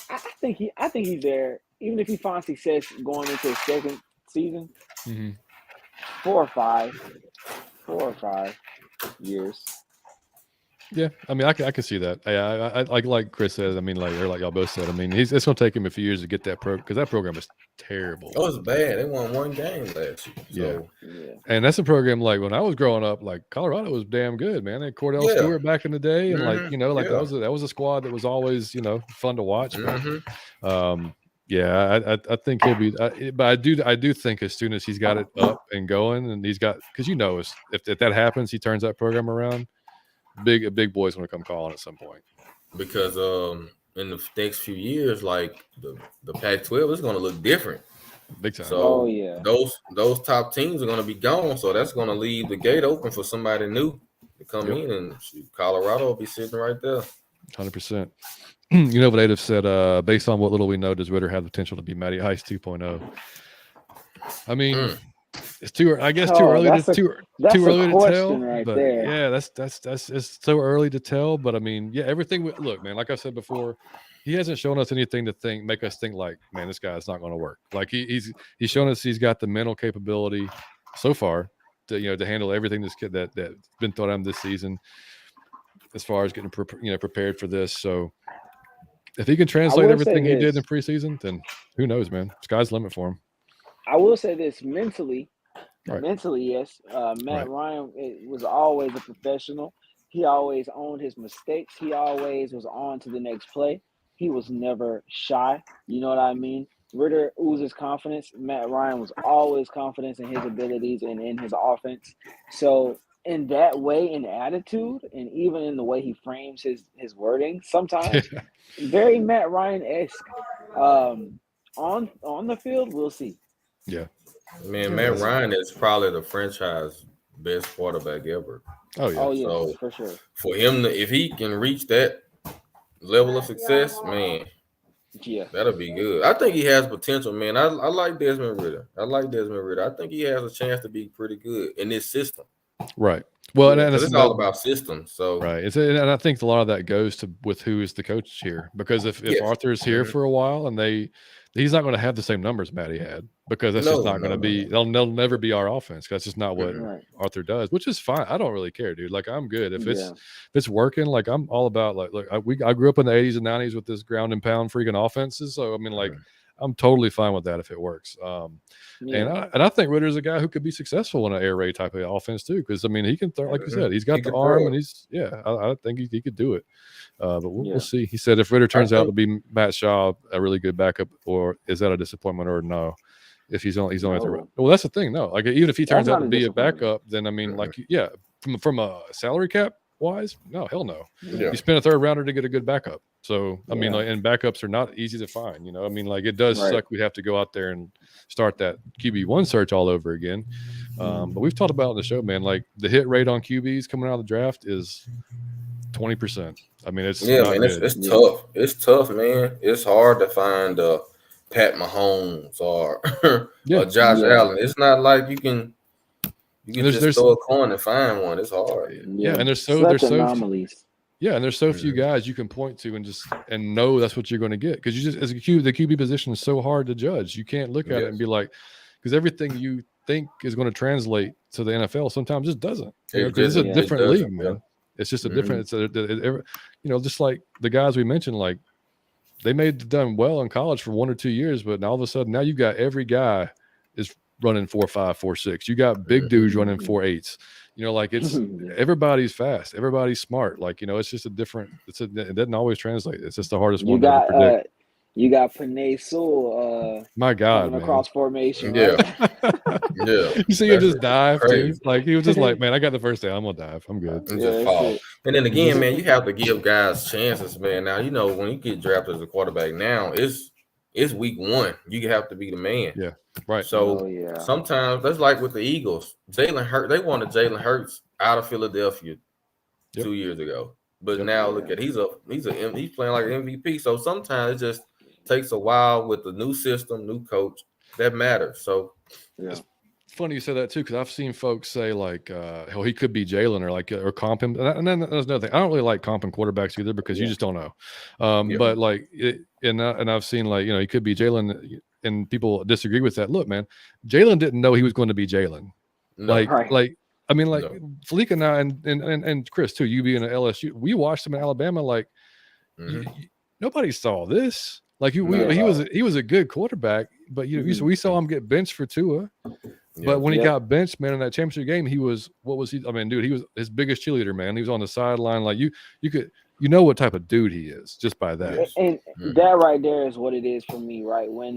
I think he's there. Even if he finds success going into his second season, 4 or 5 years. Yeah, I mean, I can see that. I like Chris said. I mean, like y'all both said. I mean, it's going to take him a few years to get that program because that program is terrible. Oh, it's bad. They won 1 game last year. Yeah, and that's a program like when I was growing up, like Colorado was damn good, man. They had Cordell Stewart back in the day, and that was a squad that was always fun to watch. I think he'll be. But I do think as soon as he's got it up and going, and he's got because if that happens, he turns that program around. A big boy's going to come calling at some point. Because in the next few years, like the Pac-12 is going to look different. Big time. So those top teams are going to be gone. So that's going to leave the gate open for somebody new to come in, and Colorado will be sitting right there. 100%. What they'd have said, based on what little we know, does Ritter have the potential to be Matty Ice 2.0? I mean, it's too early to tell. Right but there. That's it's so early to tell. But I mean, everything. Look, man, like I said before, he hasn't shown us anything to make us think like, man, this guy's not going to work. Like he's shown us he's got the mental capability so far to to handle everything that's been thrown at him this season, as far as getting prepared for this. So if he can translate everything he did in preseason, then who knows, man? Sky's the limit for him. I will say this mentally, yes. Matt Ryan was always a professional. He always owned his mistakes. He always was on to the next play. He was never shy. You know what I mean? Ritter oozes confidence. Matt Ryan was always confident in his abilities and in his offense. So in that way, in attitude, and even in the way he frames his wording, sometimes very Matt Ryan-esque. On the field, we'll see. Yeah. Man, Matt Ryan is probably the franchise best quarterback ever. Oh yeah. Oh yeah, So for sure. for him to, if he can reach that level of success, man, Yeah, that'll be good. I think he has potential, man. I like Desmond Ritter. I think he has a chance to be pretty good in this system. Right. Well, and it's all about systems. So right. And I think a lot of that goes with who is the coach here, because if Arthur's here for a while and he's not going to have the same numbers Matty had, because that's just not going to be. They'll never be our offense. That's just not what Arthur does, which is fine. I don't really care, dude. Like, I'm good if it's working. Like, I'm all about I grew up in the 80s and 90s with this ground and pound freaking offenses. So I mean, like, I'm totally fine with that if it works. And I think Ritter's a guy who could be successful in an air raid type of offense too, because I mean, he can throw, like you said, he's got the arm, and I think he could do it. But we'll see. He said if Ritter turns out to be Matt Shaw, a really good backup, or is that a disappointment or no? If he's only well, that's the thing. No, like, even if he turns out to be a backup, then I mean, like, from a salary cap wise, no, hell no. You spend a third rounder to get a good backup. So I mean, like, and backups are not easy to find. You know, I mean, like, it does suck. We'd have to go out there and start that QB1 search all over again. But we've talked about in the show, man, like, the hit rate on QBs coming out of the draft is 20%. I mean, it's it's tough. It's tough, man. It's hard to find Pat Mahomes or Josh Allen. It's not like you can just throw a coin and find one. It's hard. Yeah, and there's anomalies. And there's so few guys you can point to and know that's what you're going to get, because you just, as the QB position is so hard to judge. You can't look at it and be like, because everything you think is going to translate to the NFL sometimes just doesn't. Because it's a different league, man. It's just a different. It's just like the guys we mentioned, like, they may have done well in college for 1 or 2 years, but all of a sudden now you got every guy is running 4.5, 4.6. You got big dudes running 4.8s. You know, like, it's everybody's fast, everybody's smart. Like, you know, it's just a different. It doesn't always translate. It's just the hardest one to predict. You got Penei Sewell. My God, man. Across formation. Yeah. You see him just dive too. Like, he was just like, man, I got the first down. I'm gonna dive. I'm good. And just fall. And then again, man, you have to give guys chances, man. Now, you know, when you get drafted as a quarterback, now it's week 1. You have to be the man. Yeah. Right. So sometimes that's like with the Eagles. Jalen Hurts. They wanted Jalen Hurts out of Philadelphia 2 years ago. But now look at he's playing like an MVP. So sometimes it just takes a while with the new system, new coach. That matters. So it's funny you said that too, because I've seen folks say, like, he could be Jalen, or comp him. And then there's another thing. I don't really like comping quarterbacks either, because you just don't know. But like, and I've seen, like, you know, he could be Jalen, and people disagree with that. Look, man, Jalen didn't know he was going to be Jalen. I mean, like, Felica and I and Chris too. You being at LSU, we watched him in Alabama. Like, nobody saw this. Like, he was a good quarterback, but we saw him get benched for Tua. But when he got benched, man, in that championship game, he was I mean, dude, he was his biggest cheerleader, man. He was on the sideline. Like, you know what type of dude he is just by that. And that right there is what it is for me, right? When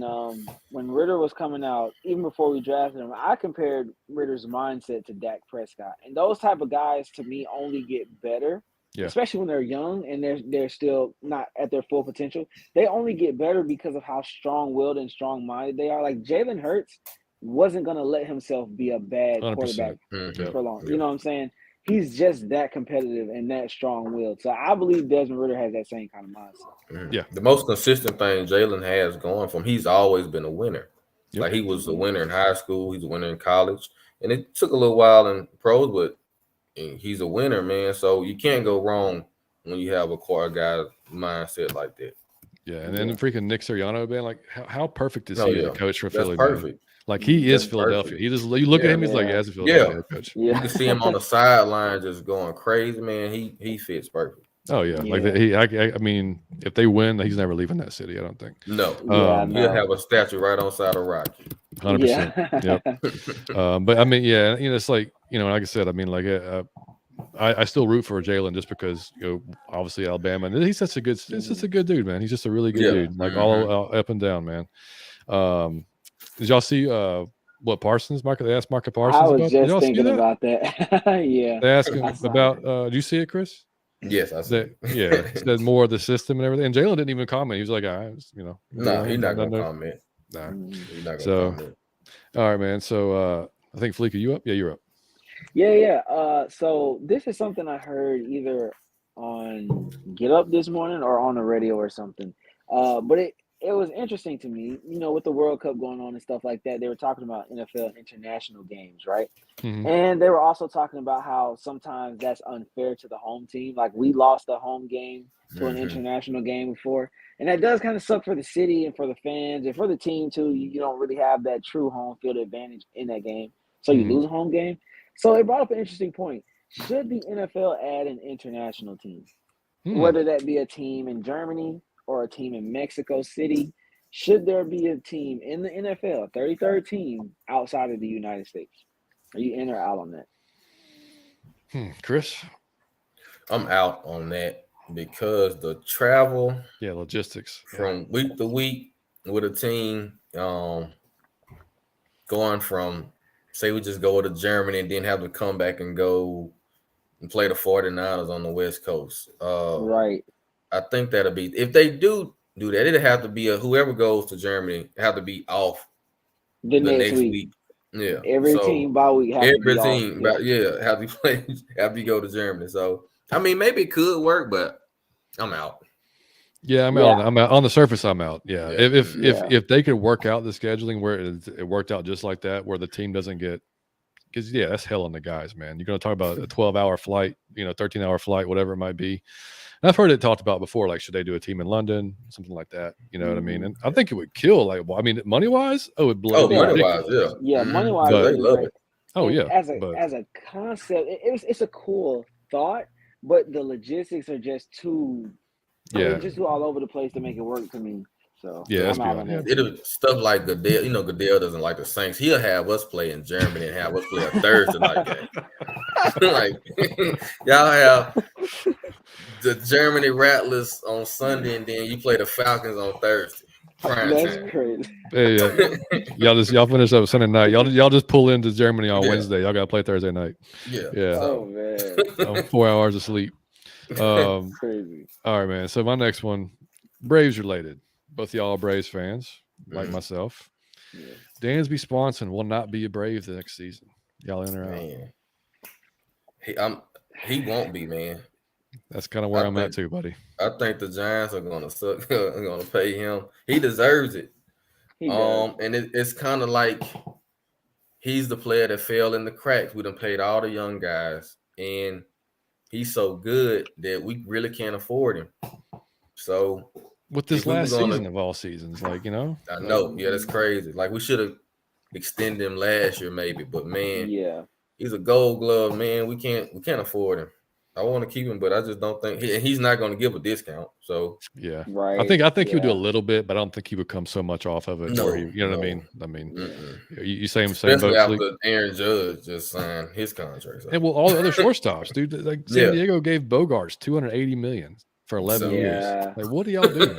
Ritter was coming out, even before we drafted him, I compared Ritter's mindset to Dak Prescott. And those type of guys, to me, only get better. Yeah. Especially when they're young and they're still not at their full potential. They only get better because of how strong-willed and strong-minded they are. Like, Jalen Hurts wasn't going to let himself be a bad 100%. Quarterback for long. You know what I'm saying? He's just that competitive and that strong-willed. So I believe Desmond Ritter has that same kind of mindset. Yeah. The most consistent thing Jalen has going from, he's always been a winner. Like, he was a winner in high school. He's a winner in college. And it took a little while in pros, but he's a winner, man. So you can't go wrong when you have a guy mindset like that. Yeah, and then freaking Nick Sirianni, man, like, how perfect is he as a coach for Philly? Perfect. Man? Like, he is Philadelphia. Perfect. You look at him, he's like, as a Philadelphia coach. Yeah. You can see him on the sideline just going crazy, man. He fits perfect. Oh yeah, like I mean, if they win, he's never leaving that city. I don't think. No, he'll have a statue right on side of Rocky. 100%. Yep. But I mean, yeah, you know, it's like, you know, like I said, I mean, like, I still root for Jalen just because, you know, obviously Alabama, and he's just a good dude, man. He's just a really good dude, like all up and down, man. Did y'all see what Parsons? They asked Marcus I Parsons was about. Did just y'all see thinking that? about that. Yeah, They asked him I saw about. it. Did you see it, Chris? Yes, I see. Yeah, he said more of the system and everything. And Jalen didn't even comment. He was like, No, he's not gonna comment. Nah. He's not gonna So, comment. all right, man. So I think Fleek, are you up? Yeah, you're up. Yeah. So this is something I heard either on Get Up this morning or on the radio or something. But it was interesting to me, with the World Cup going on and stuff like that. They were talking about NFL international games, right? Mm-hmm. And they were also talking about how sometimes that's unfair to the home team. Like we lost a home game to an international game before. And that does kind of suck for the city and for the fans and for the team too. You don't really have that true home field advantage in that game. So you lose a home game. So it brought up an interesting point. Should the NFL add an international team? Whether that be a team in Germany or a team in Mexico City, should there be a team in the NFL, 33rd team outside of the United States? Are you in or out on that? Chris? I'm out on that because the travel, logistics from week to week with a team, going from, say we just go to Germany and then have to come back and go and play the 49ers on the West Coast. Right. I think that'll be, if they do that, it'll have to be whoever goes to Germany have to be off the next week. Yeah. Every team by week have to be off. Have to play after you go to Germany. So I mean, maybe it could work, but I'm out. Yeah, I'm out. I'm out on the surface. I'm out. Yeah. If they could work out the scheduling where it worked out just like that, where the team doesn't get, because that's hell on the guys, man. You're going to talk about a 12-hour flight, 13-hour flight, whatever it might be. And I've heard it talked about before, like should they do a team in London, something like that? You know what I mean? And I think it would kill. Like, money wise, it would blow. Money wise, yeah, money wise, they love it. Oh and as a concept, it's a cool thought, but the logistics are just too. Just too all over the place to make it work to me. So I'm out on that. It'll stuff like Goodell. Goodell doesn't like the Saints. He'll have us play in Germany and have us play a Thursday night game. Like y'all have the Germany Rattlers on Sunday, and then you play the Falcons on Thursday. That's crazy. Hey, y'all finish up Sunday night. Y'all just pull into Germany on Wednesday. Y'all gotta play Thursday night. Yeah. Oh man. 4 hours of sleep. Crazy. All right, man. So my next one, Braves related. Both y'all are Braves fans, like myself. Yeah. Dansby Swanson will not be a Brave the next season. Y'all in or out? He won't be, man. That's kind of where I'm at too, buddy. I think the Giants are gonna suck. Are gonna pay him. He deserves it. And it's kind of like he's the player that fell in the cracks. We done played all the young guys, and he's so good that we really can't afford him. So with this last season of all seasons, I know. Yeah, that's crazy. Like we should have extended him last year, maybe. But man, he's a Gold Glove, man. We can't afford him. I want to keep him, but I just don't think he's not going to give a discount. So right. I think he would do a little bit, but I don't think he would come so much off of it. No, what I mean? I mean, you say him especially after Aaron Judge just signed his contract. So. And well, all the other shortstops, dude. Like San Diego gave Bogarts $280 million for 11 years. Like, what are y'all doing?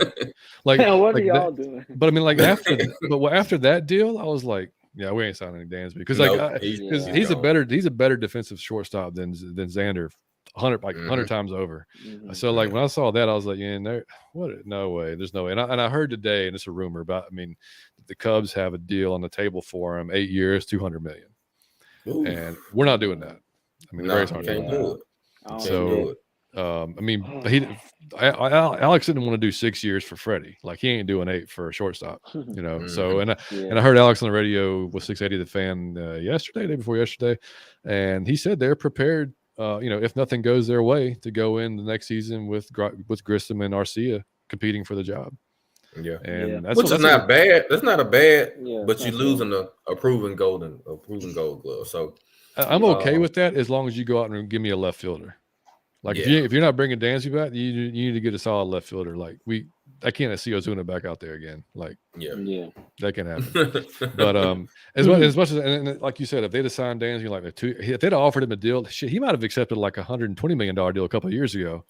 Like, what are y'all doing? But I mean, like after that deal, I was like, we ain't signing Dansby because he's a better defensive shortstop than Xander. 100 times over. So like when I saw that, I was like, no way, there's no way. And I heard today, and it's a rumor about, the Cubs have a deal on the table for him, 8 years, $200 million. Ooh. And we're not doing that. The Braves aren't doing that. So Alex didn't want to do 6 years for Freddie. Like he ain't doing 8 for a shortstop, So and I heard Alex on the radio with 680 The Fan day before yesterday, and he said they're prepared. If nothing goes their way, to go in the next season with Grissom and Arcia competing for the job. Yeah, and that's not bad. That's not a bad, but you're losing a proven Gold Glove. So I'm okay with that as long as you go out and give me a left fielder. Like if you're not bringing Dansby back, you need to get a solid left fielder. Like I can't see Ozuna back out there again. Like that can happen. But as much as and like you said, if they'd have signed Dansby if they'd have offered him a deal, he might have accepted like $120 million deal a couple of years ago.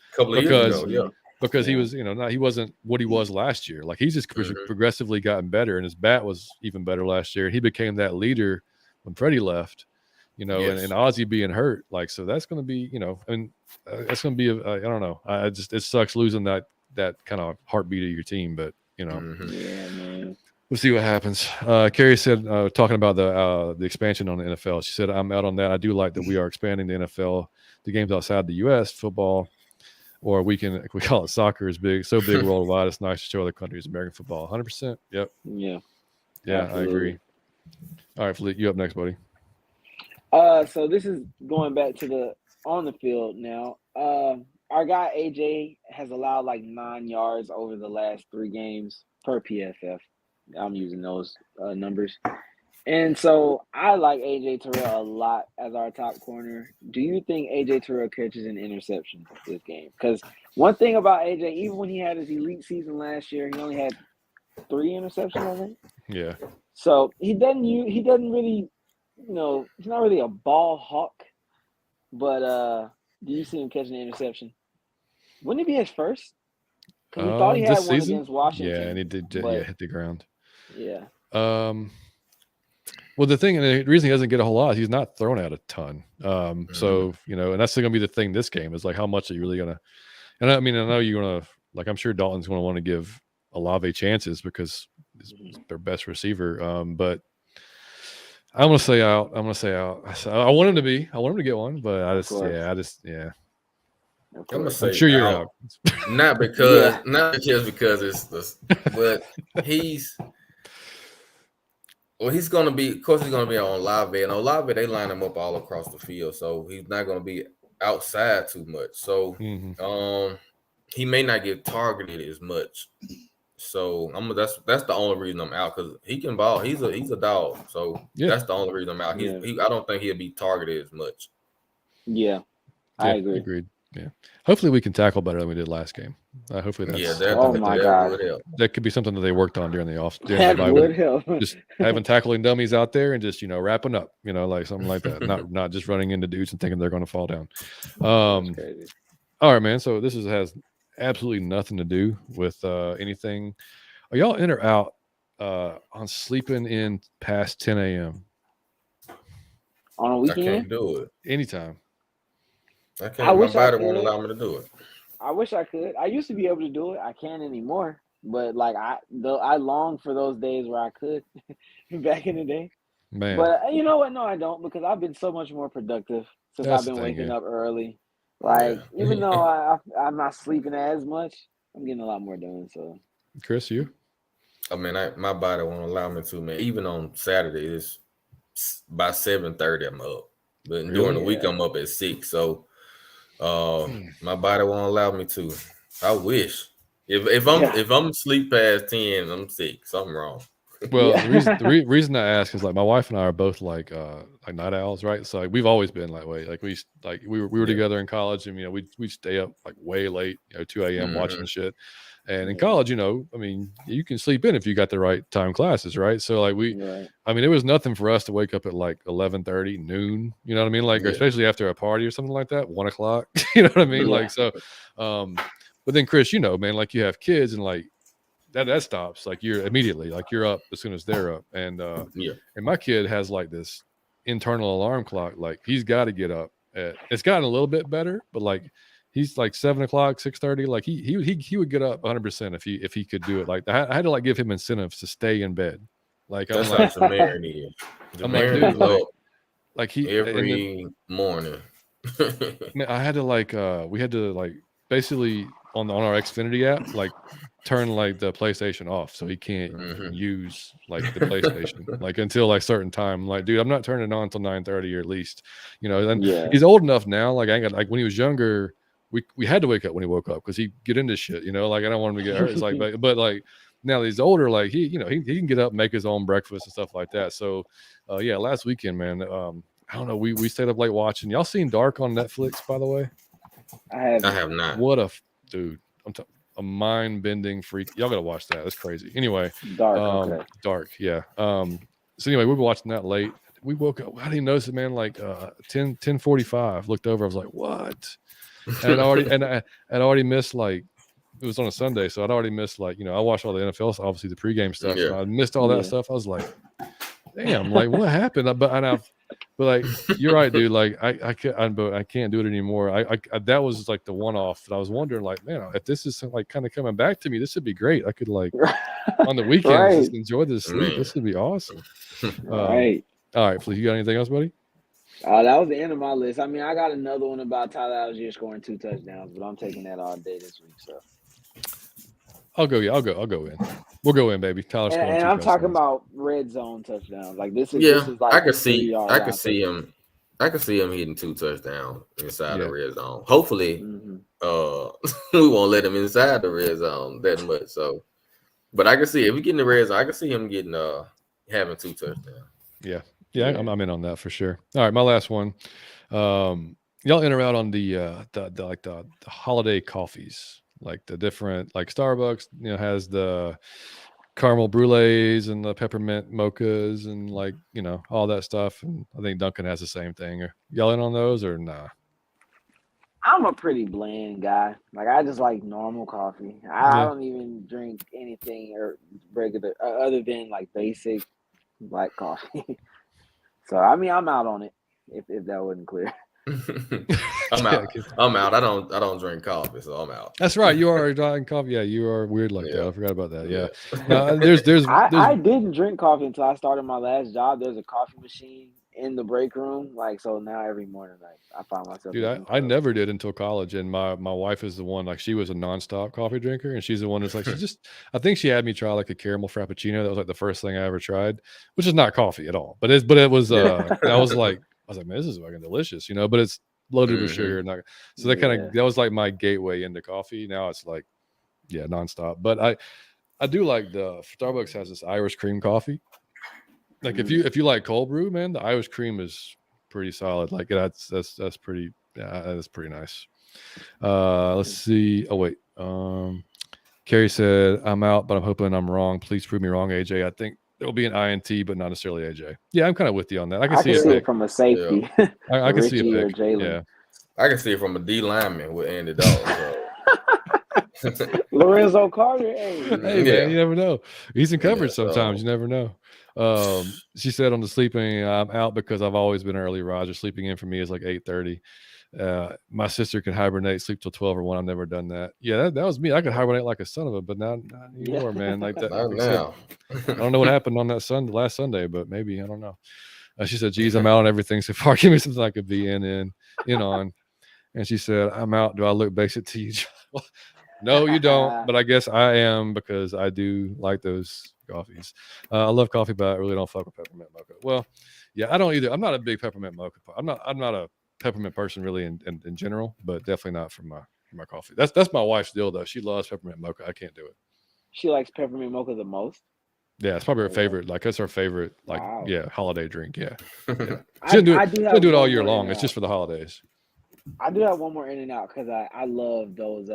because he was, he wasn't what he was last year. Like he's just progressively gotten better, and his bat was even better last year. He became that leader when Freddie left, and Ozzie being hurt. Like, so that's going to be, that's going to be, I don't know. It sucks losing that kind of heartbeat of your team, but yeah, man. We'll see what happens. Carrie said, talking about the expansion on the NFL, she said, I'm out on that. I do like that we are expanding the NFL to games outside the U.S. Football, or we call it soccer, is so big worldwide. It's nice to show other countries American football. 100%. Yep. Yeah. Yeah, absolutely. I agree. All right, Fleet, you up next, buddy. So this is going back to the on the field now. Our guy AJ has allowed like 9 yards over the last 3 games per PFF. I'm using those numbers. And so I like AJ Terrell a lot as our top corner. Do you think AJ Terrell catches an interception this game? Because one thing about AJ, even when he had his elite season last year, he only had 3 interceptions, I think. Yeah. So he doesn't really, he's not really a ball hawk. But do you see him catching an interception? Wouldn't it be his first? Because we thought he had one season? against Washington. Yeah, and he did hit the ground. Yeah. Well, the thing, and the reason he doesn't get a whole lot, he's not thrown out a ton. So, and that's going to be the thing this game is like, how much are you really going to, and I mean, I know you're going to, like, I'm sure Dalton's going to want to give Olave chances because he's their best receiver. But I'm going to say out. I want him to be, I want him to get one, but I'm going to say I'm sure you're out. Not because it's this, but he's going to be, of course, he's going to be on Olave. And Olave, they line him up all across the field. So he's not going to be outside too much. So he may not get targeted as much. So that's the only reason I'm out, because he can ball. He's a dog. So that's the only reason I'm out. I don't think he'll be targeted as much. Yeah, I agree. Agreed. Yeah. Hopefully we can tackle better than we did last game. Hopefully that's that could be something that they worked on during the off. That would help. Just having tackling dummies out there and just wrapping up, like something like that. Not just running into dudes and thinking they're going to fall down. All right, man. So this has absolutely nothing to do with anything. Are y'all in or out on sleeping in past 10 a.m. on a weekend? I can't do it anytime. I can't. My body won't allow me to do it. I wish I could. I used to be able to do it. I can't anymore. But like I long for those days where I could back in the day. Man. But you know what? No, I don't, because I've been so much more productive since I've been waking up early. Like even though I'm not sleeping as much, I'm getting a lot more done. So, Chris, you? I mean, my body won't allow me to, man. Even on Saturday, it's by 7:30 I'm up. But during the week I'm up at 6. So my body won't allow me to. I wish. If I'm asleep past 10, I'm sick. Something wrong. Well, the reason I ask is like my wife and I are both like night owls, right? So like, we've always been like we were together in college, and we stay up like way late, 2 a.m. watching shit. And in college, I mean, you can sleep in if you got the right time classes, right? So like I mean, it was nothing for us to wake up at like 11:30, noon, you know what I mean? Like, especially after a party or something like that, 1 o'clock, you know what I mean? Like, so, but then Chris, man, like you have kids and like that stops, like you're immediately, like you're up as soon as they're up. And, and my kid has like this internal alarm clock. Like he's got to get up it's gotten a little bit better, but like, he's like 7 o'clock, 6:30. Like he would get up 100% if he could do it. Like I had to like give him incentives to stay in bed. Like that's like Jameer is. Jameer is like he every morning. Man, I had to like we had to like basically on our Xfinity app like turn like the PlayStation off so he can't use like the PlayStation like until like certain time. Like, dude, I'm not turning it on until 9:30 or at least, and he's old enough now. Like I ain't got, like when he was younger. We had to wake up when he woke up because he'd get into shit, like I don't want him to get hurt. It's like, but like now that he's older, like he can get up, and make his own breakfast and stuff like that. So, last weekend, man, I don't know. We stayed up late watching. Y'all seen Dark on Netflix, by the way? I have not. What dude! A mind-bending freak. Y'all gotta watch that. That's crazy. Anyway, Dark. Dark, yeah. So anyway, we were watching that late. We woke up. I didn't notice it, man. Like 10:45. Looked over. I was like, what? And I'd already missed like it was on a Sunday, so I'd already missed I watched all the NFL, obviously the pregame stuff. So I missed all that stuff. I was like, damn, like what happened? But like you're right, dude. Like I can't do it anymore. I that was like the one-off that I was wondering, like, man, if this is like kind of coming back to me, this would be great. I could like on the weekends just enjoy this sleep. This would be awesome. Right. All right, please. You got anything else, buddy? That was the end of my list. I mean, I got another one about Tyler Algier scoring 2 touchdowns, but I'm taking that all day this week. So Oh, I'll go in. We'll go in, baby. Tyler scoring 2 and I'm touchdowns. talking about red zone touchdowns. Like this is like I could see him hitting 2 touchdowns inside the red zone. Hopefully, we won't let him inside the red zone that much. So, but I can see if we get in the red zone, I can see him getting having 2 touchdowns. Yeah, I'm in on that for sure. All right, my last one. Y'all in or out on the holiday coffees, like the different, like Starbucks, has the caramel brulees and the peppermint mochas and like all that stuff, and I think Dunkin' has the same thing. Are y'all in on those or nah? I'm a pretty bland guy. Like I just like normal coffee. I don't even drink anything or regular other than like basic black coffee. So I mean, I'm out on it. If that wasn't clear, I'm out. I'm out. I don't drink coffee, so I'm out. That's right. You are drinking coffee. Yeah, you are weird like that. I forgot about that. Yeah. I didn't drink coffee until I started my last job. There's a coffee machine in the break room, like so now every morning, like I find myself. Dude, I never did until college, and my wife is the one, like she was a nonstop coffee drinker, and she's the one that's like I think she had me try like a caramel frappuccino. That was like the first thing I ever tried, which is not coffee at all, but it was I was like, man, this is fucking delicious, but it's loaded with sugar, and so that was like my gateway into coffee. Now it's like nonstop, but I do like the Starbucks has this Irish cream coffee. Like if you like cold brew, man, the Irish cream is pretty solid. Like that's pretty nice. Let's see. Oh wait. Carrie said, I'm out, but I'm hoping I'm wrong. Please prove me wrong, AJ. I think there'll be an INT, but not necessarily AJ. Yeah, I'm kind of with you on that. I can see it from a safety. Yeah. I can see a pick. Yeah. I can see it from a D lineman with Andy Dalton. So. Lorenzo Carter. Hey man, you never know. He's in coverage sometimes. You never know. She said on the sleeping, I'm out because I've always been early riser. Sleeping in for me is like 8:30. My sister can hibernate, sleep till 12 or 1. I've never done that. Yeah, that was me. I could hibernate like a son of a, but not anymore, man. Like that. Not now. I don't know what happened on that last Sunday, but maybe, I don't know. She said, geez, I'm out on everything so far. Give me something I could be in on. And she said, I'm out. Do I look basic to you? No, you don't. But I guess I am because I do like those coffees. I love coffee, but I really don't fuck with peppermint mocha. Well, yeah, I don't either. I'm not a big peppermint mocha. I'm not a peppermint person really in general, but definitely not for my coffee. That's my wife's deal though. She loves peppermint mocha. I can't do it. She likes peppermint mocha the most. Yeah, it's probably her favorite. Like that's her favorite. Like holiday drink. Yeah. She do it all year long. It's just for the holidays. I do have one more in and out because I love those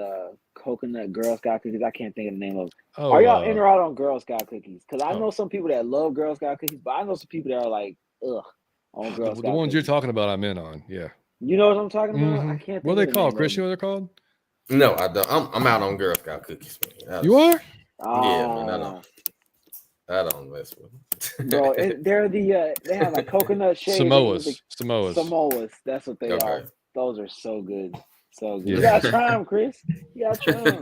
coconut Girl Scout cookies. I can't think of the name of them. Are y'all in or out on Girl Scout cookies? Because I know some people that love Girl Scout cookies, but I know some people that are like, ugh, on Girl Scout. The ones cookies. you're talking about, I'm in on. Yeah. You know what I'm talking about? I can't think what are they called? Chris, you know what they're called? No, I don't. I'm out on Girl Scout cookies, man. You are? Yeah, man. I don't mess with them. Bro, they're they have like coconut shades. Samoas. That's what they are. Those are so good. So good. Yeah. You gotta try them, Chris. You gotta try them.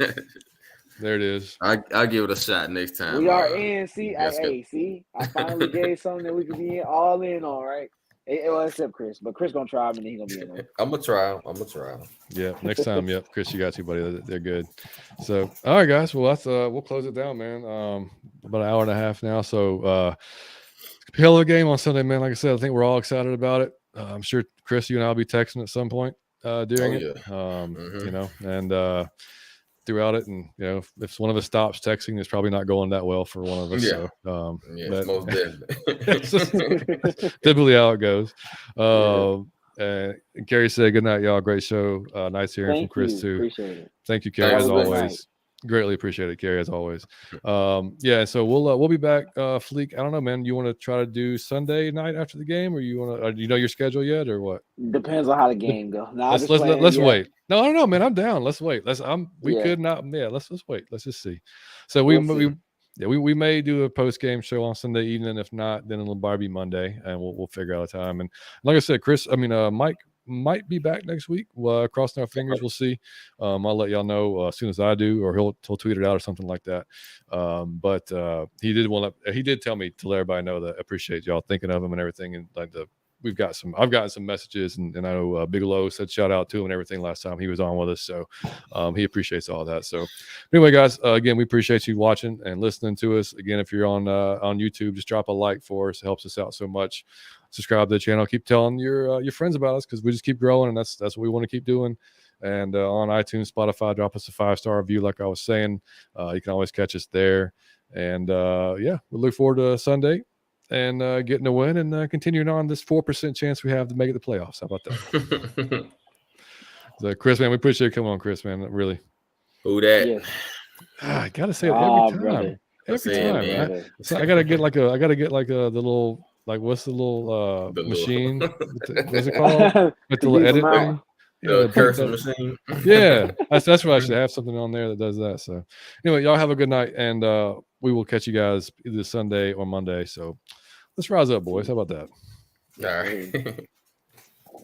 There it is. I'll give it a shot next time. We are in. See, I finally gave something that we could be all in on, right? Well, except Chris, but Chris gonna try them and then he's gonna be in there. I'm gonna try them. Yeah, next time. Yep, Chris, you got you, buddy. They're good. So, all right, guys. Well, that's we'll close it down, man. About an hour and a half now. So, hell of a game on Sunday, man. Like I said, I think we're all excited about it. I'm sure Chris, you and I'll be texting at some point during it. And throughout it, and if one of us stops texting, it's probably not going that well for one of us. Yeah. So, most definitely. It's just typically how it goes. Gary said, "Good night, y'all. Great show. Nice hearing from Chris too. Appreciate it. Thank you, Carrie, as always. Greatly appreciated, Gary, as always. Yeah, so we'll be back. Fleek, I don't know, man. You want to try to do Sunday night after the game, or you want to? Do you know your schedule yet, or what? Depends on how the game go. No, Let's wait. No, I don't know, man. I'm down. Let's wait. Could not. Yeah, let's wait. Let's just see. So we may do a post game show on Sunday evening. If not, then it'll probably be Monday, and we'll figure out a time. And like I said, Mike might be back next week. Crossing our fingers, we'll see. I'll let y'all know as soon as I do, or he'll tweet it out or something like that. But he did tell me to let everybody know that I appreciate y'all thinking of him and everything, and like I've gotten some messages, and I know Bigelow said shout out to him and everything last time he was on with us. So he appreciates all that. So anyway, guys, again, we appreciate you watching and listening to us. Again, if you're on YouTube, just drop a like for us. It helps us out so much. Subscribe to the channel. Keep telling your friends about us, because we just keep growing, and that's what we want to keep doing. And on iTunes, Spotify, drop us a 5-star review, like I was saying. You can always catch us there. And we look forward to Sunday and getting a win and continuing on this 4% chance we have to make it the playoffs. How about that? So, Chris, man, we appreciate you coming on, Chris, man. Really. Who that? Yes. I gotta say it every time. Brother. Every time, man. So I gotta get like the little, like, what's the little machine? What's it called? With the little edit thing? The cursor machine. Yeah, that's what I should have, something on there that does that. So anyway, y'all have a good night, and we will catch you guys either Sunday or Monday. So let's rise up, boys. How about that? All right.